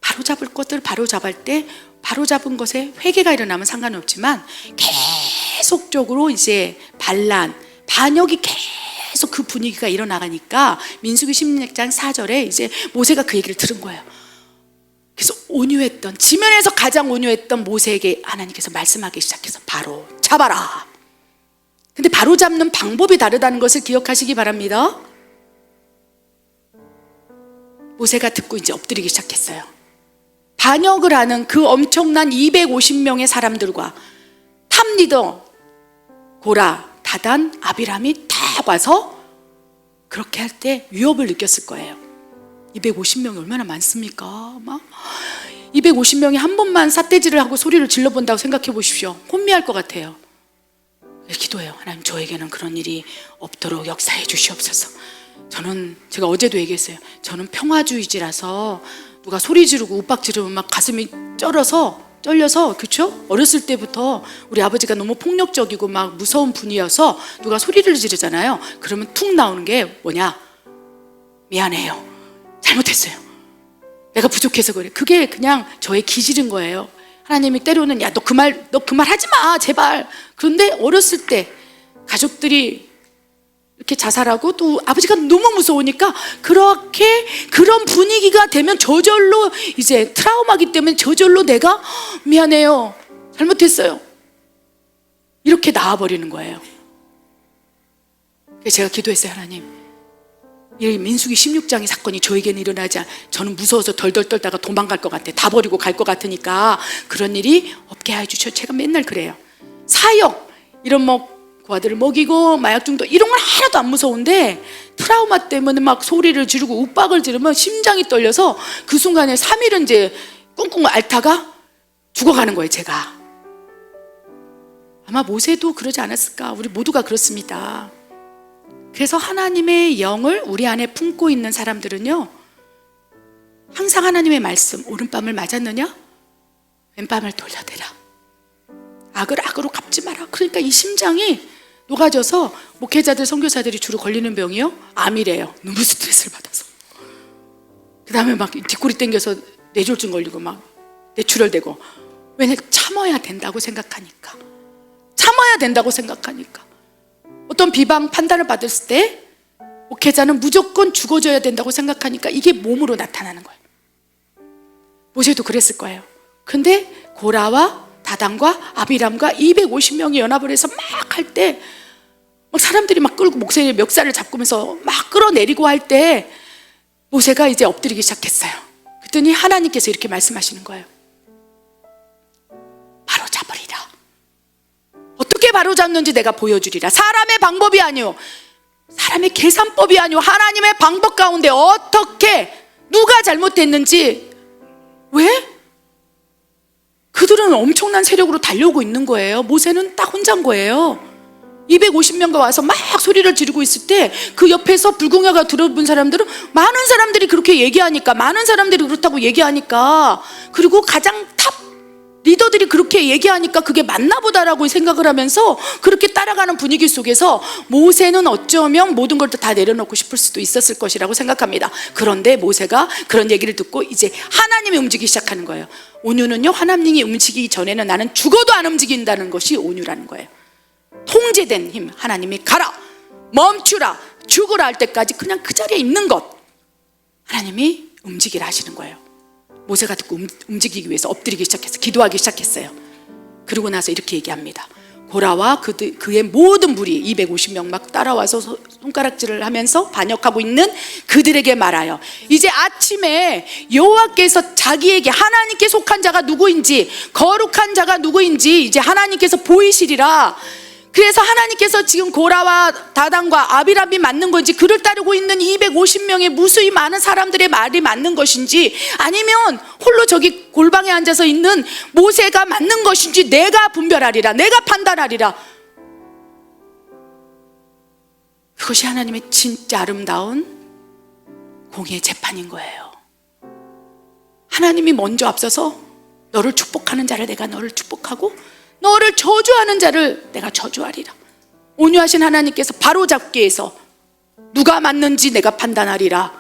바로잡을 것들 바로잡을 때 바로잡은 것에 회개가 일어나면 상관은 없지만, 계속적으로 이제 반역이 계속 그 분위기가 일어나가니까 민수기 16장 4절에 이제 모세가 그 얘기를 들은 거예요. 그래서 온유했던, 지면에서 가장 온유했던 모세에게 하나님께서 말씀하기 시작해서 바로 잡아라. 근데 바로 잡는 방법이 다르다는 것을 기억하시기 바랍니다. 모세가 듣고 이제 엎드리기 시작했어요. 반역을 하는 그 엄청난 250명의 사람들과 탑 리더 고라, 다단, 아비람이 다 와서 그렇게 할 때 위협을 느꼈을 거예요. 250명이 얼마나 많습니까? 250명이 한 번만 삿대질을 하고 소리를 질러본다고 생각해 보십시오. 혼미할 것 같아요. 기도해요. 하나님, 저에게는 그런 일이 없도록 역사해 주시옵소서. 제가 어제도 얘기했어요. 저는 평화주의지라서 누가 소리 지르고 윽박 지르면 막 가슴이 쩔려서, 그렇죠? 어렸을 때부터 우리 아버지가 너무 폭력적이고 막 무서운 분이어서 누가 소리를 지르잖아요. 그러면 툭 나오는 게 뭐냐? 미안해요. 잘못했어요. 내가 부족해서 그래. 그게 그냥 저의 기질인 거예요. 하나님이 때로는 야, 너 그 말 하지 마, 제발. 그런데 어렸을 때 가족들이 이렇게 자살하고 또 아버지가 너무 무서우니까 그런 분위기가 되면 저절로 이제 트라우마기 때문에 저절로 내가 미안해요, 잘못했어요, 이렇게 나와버리는 거예요. 그래서 제가 기도했어요. 하나님, 이 민수기 16장의 사건이 저에게는 일어나지 저는 무서워서 덜덜 떨다가 도망갈 것 같아. 다 버리고 갈 것 같으니까 그런 일이 없게 해주셔. 제가 맨날 그래요. 사역, 이런 고아들을 먹이고 마약 중독 이런 건 하나도 안 무서운데 트라우마 때문에 막 소리를 지르고 윽박을 지르면 심장이 떨려서 그 순간에 3일은 이제 꿍꿍 앓다가 죽어가는 거예요. 제가 아마 모세도 그러지 않았을까. 우리 모두가 그렇습니다. 그래서 하나님의 영을 우리 안에 품고 있는 사람들은요, 항상 하나님의 말씀, 오른밤을 맞았느냐? 왼밤을 돌려대라. 악을 악으로 갚지 마라. 그러니까 이 심장이 녹아져서 목회자들, 선교사들이 주로 걸리는 병이요, 암이래요. 너무 스트레스를 받아서. 그 다음에 막 뒷골이 땡겨서 뇌졸중 걸리고 막 뇌출혈되고. 왜냐? 참아야 된다고 생각하니까. 어떤 비방, 판단을 받았을 때 목회자는 무조건 죽어줘야 된다고 생각하니까 이게 몸으로 나타나는 거예요. 모세도 그랬을 거예요. 근데 고라와 다단과 아비람과 250명이 연합을 해서 막 할 때 막 사람들이 막 끌고 목사의 멱살을 잡으면서 막 끌어내리고 할 때 모세가 이제 엎드리기 시작했어요. 그랬더니 하나님께서 이렇게 말씀하시는 거예요. 바로 잡으리라. 어떻게 바로 잡는지 내가 보여주리라. 사람의 방법이 아니오, 사람의 계산법이 아니오, 하나님의 방법 가운데 어떻게 누가 잘못했는지, 왜? 그들은 엄청난 세력으로 달려오고 있는 거예요. 모세는 딱 혼자인 거예요. 250명가 와서 막 소리를 지르고 있을 때 그 옆에서 불궁야가 들어본 사람들은, 많은 사람들이 그렇게 얘기하니까, 많은 사람들이 그렇다고 얘기하니까, 그리고 가장 탑 리더들이 그렇게 얘기하니까 그게 맞나 보다라고 생각을 하면서 그렇게 따라가는 분위기 속에서 모세는 어쩌면 모든 걸 다 내려놓고 싶을 수도 있었을 것이라고 생각합니다. 그런데 모세가 그런 얘기를 듣고 이제 하나님이 움직이기 시작하는 거예요. 온유는요, 하나님이 움직이기 전에는 나는 죽어도 안 움직인다는 것이 온유라는 거예요. 통제된 힘, 하나님이 가라, 멈추라, 죽으라 할 때까지 그냥 그 자리에 있는 것, 하나님이 움직이라 하시는 거예요. 모세가 듣고 움직이기 위해서 엎드리기 시작했어요. 기도하기 시작했어요. 그러고 나서 이렇게 얘기합니다. 고라와 그의 모든 무리 250명 막 따라와서 손가락질을 하면서 반역하고 있는 그들에게 말하여, 이제 아침에 여호와께서 자기에게 하나님께 속한 자가 누구인지, 거룩한 자가 누구인지 이제 하나님께서 보이시리라. 그래서 하나님께서 지금 고라와 다단과 아비람이 맞는 건지, 그를 따르고 있는 250명의 무수히 많은 사람들의 말이 맞는 것인지, 아니면 홀로 저기 골방에 앉아서 있는 모세가 맞는 것인지 내가 분별하리라, 내가 판단하리라. 그것이 하나님의 진짜 아름다운 공의의 재판인 거예요. 하나님이 먼저 앞서서 너를 축복하는 자를 내가 너를 축복하고, 너를 저주하는 자를 내가 저주하리라. 온유하신 하나님께서 바로잡기 해서 누가 맞는지 내가 판단하리라.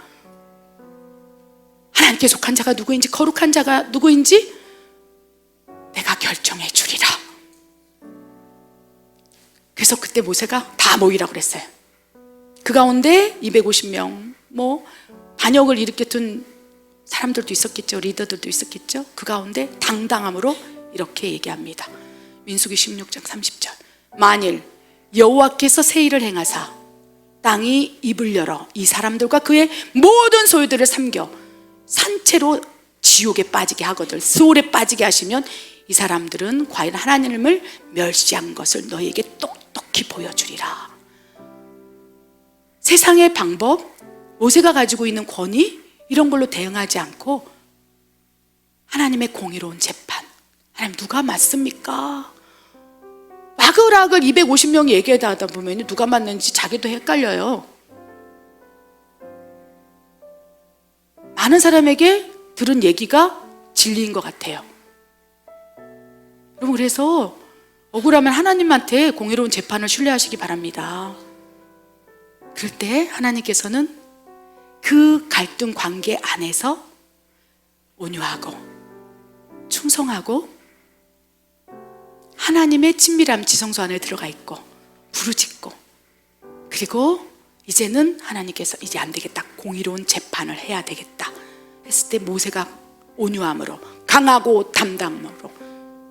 하나님께 속한 자가 누구인지, 거룩한 자가 누구인지 내가 결정해 주리라. 그래서 그때 모세가 다 모이라고 그랬어요. 그 가운데 250명 반역을 일으켰던 사람들도 있었겠죠. 리더들도 있었겠죠. 그 가운데 당당함으로 이렇게 얘기합니다. 민수기 16장 30절. 만일 여호와께서 새 일을 행하사 땅이 입을 열어 이 사람들과 그의 모든 소유들을 삼겨 산채로 지옥에 빠지게 하거든 스올에 빠지게 하시면 이 사람들은 과연 하나님을 멸시한 것을 너희에게 똑똑히 보여주리라. 세상의 방법, 모세가 가지고 있는 권위, 이런 걸로 대응하지 않고 하나님의 공의로운 재판, 하나님 누가 맞습니까? 와글와글 250명이 얘기하다 보면 누가 맞는지 자기도 헷갈려요. 많은 사람에게 들은 얘기가 진리인 것 같아요. 여러분, 그래서 억울하면 하나님한테 공의로운 재판을 신뢰하시기 바랍니다. 그럴 때 하나님께서는 그 갈등 관계 안에서 온유하고 충성하고 하나님의 친밀함 지성소 안에 들어가 있고 부르짖고, 그리고 이제는 하나님께서 이제 안 되겠다, 공의로운 재판을 해야 되겠다 했을 때 모세가 온유함으로, 강하고 담담으로,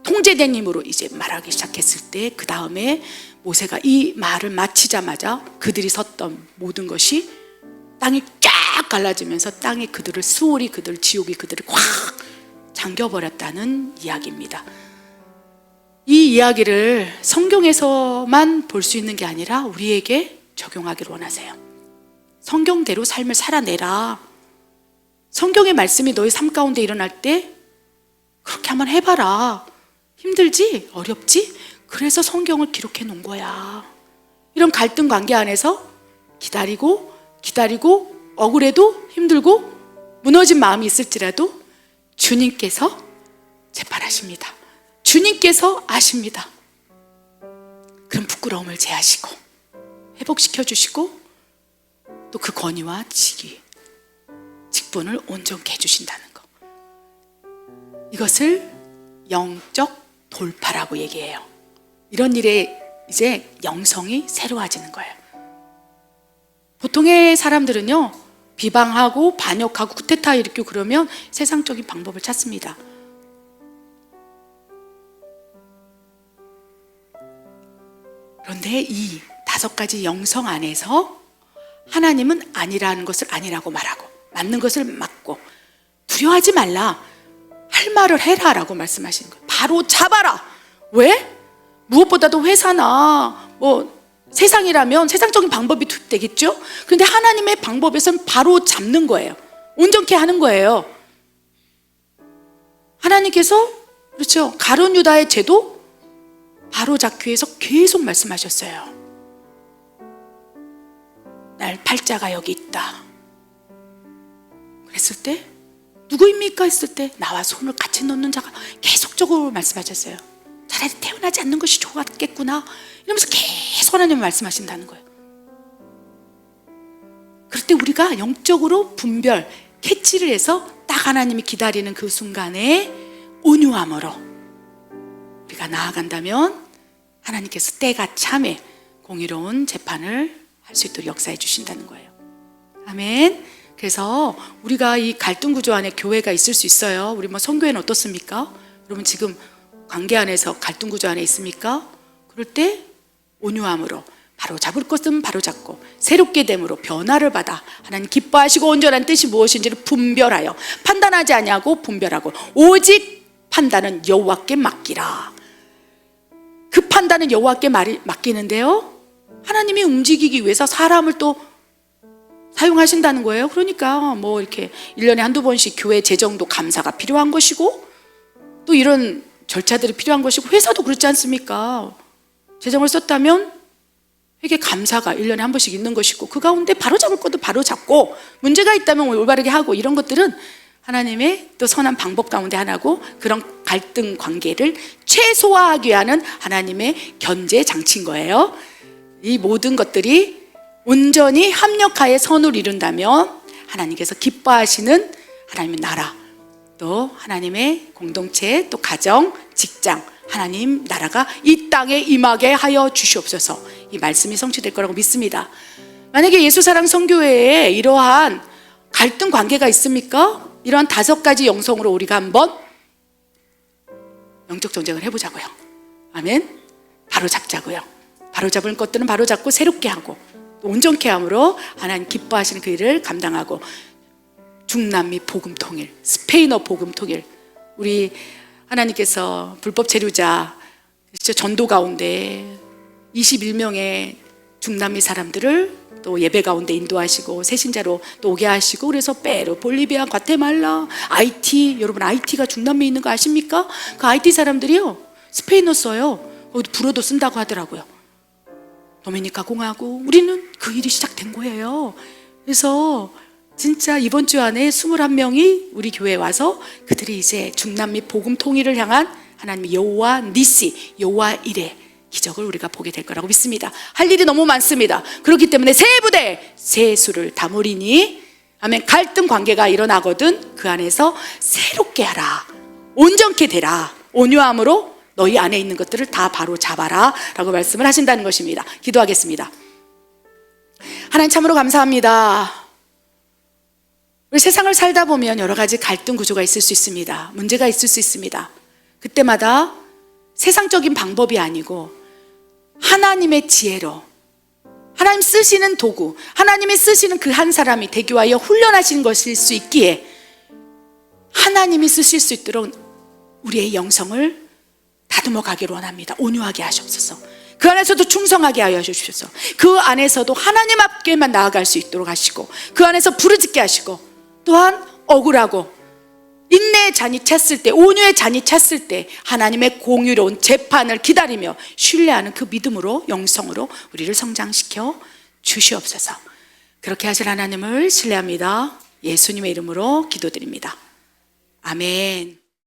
통제된 힘으로 이제 말하기 시작했을 때, 그 다음에 모세가 이 말을 마치자마자 그들이 섰던 모든 것이 땅이 쫙 갈라지면서 땅에 그들을, 수월이 그들, 지옥이 그들을 확 잠겨버렸다는 이야기입니다. 이 이야기를 성경에서만 볼 수 있는 게 아니라 우리에게 적용하기를 원하세요. 성경대로 삶을 살아내라. 성경의 말씀이 너희 삶 가운데 일어날 때 그렇게 한번 해봐라. 힘들지? 어렵지? 그래서 성경을 기록해 놓은 거야. 이런 갈등 관계 안에서 기다리고 억울해도 힘들고 무너진 마음이 있을지라도 주님께서 재판하십니다. 주님께서 아십니다. 그런 부끄러움을 제하시고 회복시켜 주시고 또 그 권위와 직분을 온전케 해주신다는 것, 이것을 영적 돌파라고 얘기해요. 이런 일에 이제 영성이 새로워지는 거예요. 보통의 사람들은요, 비방하고 반역하고 쿠데타 일으키고 그러면 세상적인 방법을 찾습니다. 그런데 이 5가지 영성 안에서 하나님은 아니라는 것을 아니라고 말하고, 맞는 것을 맞고, 두려워하지 말라, 할 말을 해라 라고 말씀하시는 거예요. 바로 잡아라. 왜? 무엇보다도 회사나 세상이라면 세상적인 방법이 투입되겠죠. 그런데 하나님의 방법에서는 바로 잡는 거예요. 온전케 하는 거예요. 하나님께서 그렇죠? 가룟 유다의 죄도 바로잡기 위해서 계속 말씀하셨어요. 날 팔자가 여기 있다. 그랬을 때 누구입니까? 했을 때 나와 손을 같이 넣는 자가 계속적으로 말씀하셨어요. 차라리 태어나지 않는 것이 좋았겠구나 이러면서 계속 하나님은 말씀하신다는 거예요. 그럴 때 우리가 영적으로 분별, 캐치를 해서 딱 하나님이 기다리는 그 순간에 온유함으로 우리가 나아간다면 하나님께서 때가 참에 공의로운 재판을 할 수 있도록 역사해 주신다는 거예요. 아멘. 그래서 우리가 이 갈등 구조 안에 교회가 있을 수 있어요. 우리 뭐 선교회는 어떻습니까? 여러분 지금 관계 안에서 갈등 구조 안에 있습니까? 그럴 때 온유함으로 바로 잡을 것은 바로 잡고 새롭게 됨으로 변화를 받아 하나님 기뻐하시고 온전한 뜻이 무엇인지를 분별하여 판단하지 아니하고 분별하고 오직 판단은 여호와께 맡기라. 그 판단은 여호와께 맡기는데요, 하나님이 움직이기 위해서 사람을 또 사용하신다는 거예요. 그러니까 뭐 이렇게 1년에 한두 번씩 교회 재정도 감사가 필요한 것이고 또 이런 절차들이 필요한 것이고 회사도 그렇지 않습니까? 재정을 썼다면 회계 감사가 1년에 한 번씩 있는 것이고 그 가운데 바로잡을 것도 바로잡고 문제가 있다면 올바르게 하고 이런 것들은 하나님의 또 선한 방법 가운데 하나고 그런 갈등 관계를 최소화하기 위한 하나님의 견제 장치인 거예요. 이 모든 것들이 온전히 합력하여 선을 이룬다면 하나님께서 기뻐하시는 하나님의 나라, 또 하나님의 공동체, 또 가정, 직장, 하나님 나라가 이 땅에 임하게 하여 주시옵소서. 이 말씀이 성취될 거라고 믿습니다. 만약에 예수사랑 선교회에 이러한 갈등 관계가 있습니까? 이러한 5가지 영성으로 우리가 한번 영적 전쟁을 해보자고요. 아멘. 바로 잡자고요. 바로 잡은 것들은 바로 잡고 새롭게 하고 온전케 함으로 하나님 기뻐하시는 그 일을 감당하고 중남미 복음 통일, 스페인어 복음 통일, 우리 하나님께서 불법 체류자 전도 가운데 21명의 중남미 사람들을 또 예배 가운데 인도하시고 새신자로 또 오게 하시고 그래서 페루, 볼리비아, 과테말라, IT, 여러분 IT가 중남미에 있는 거 아십니까? 그 IT 사람들이요 스페인어 써요. 거기도 불어도 쓴다고 하더라고요. 도미니카 공화국, 우리는 그 일이 시작된 거예요. 그래서 진짜 이번 주 안에 21명이 우리 교회에 와서 그들이 이제 중남미 복음 통일을 향한 하나님의 여호와 니시, 여호와 일의 기적을 우리가 보게 될 거라고 믿습니다. 할 일이 너무 많습니다. 그렇기 때문에 새 부대, 새 수를 다무리니 아멘. 갈등 관계가 일어나거든 그 안에서 새롭게 하라, 온전케 되라, 온유함으로 너희 안에 있는 것들을 다 바로 잡아라 라고 말씀을 하신다는 것입니다. 기도하겠습니다. 하나님 참으로 감사합니다. 우리 세상을 살다 보면 여러 가지 갈등 구조가 있을 수 있습니다. 문제가 있을 수 있습니다. 그때마다 세상적인 방법이 아니고 하나님의 지혜로 하나님 쓰시는 도구, 하나님이 쓰시는 그 한 사람이 대교하여 훈련하신 것일 수 있기에 하나님이 쓰실 수 있도록 우리의 영성을 다듬어 가기를 원합니다. 온유하게 하시옵소서. 그 안에서도 충성하게 하여 주십시오. 그 안에서도 하나님 앞께만 나아갈 수 있도록 하시고 그 안에서 부르짖게 하시고 또한 억울하고 인내의 잔이 찼을 때, 온유의 잔이 찼을 때 하나님의 공의로운 재판을 기다리며 신뢰하는 그 믿음으로, 영성으로 우리를 성장시켜 주시옵소서. 그렇게 하실 하나님을 신뢰합니다. 예수님의 이름으로 기도드립니다. 아멘.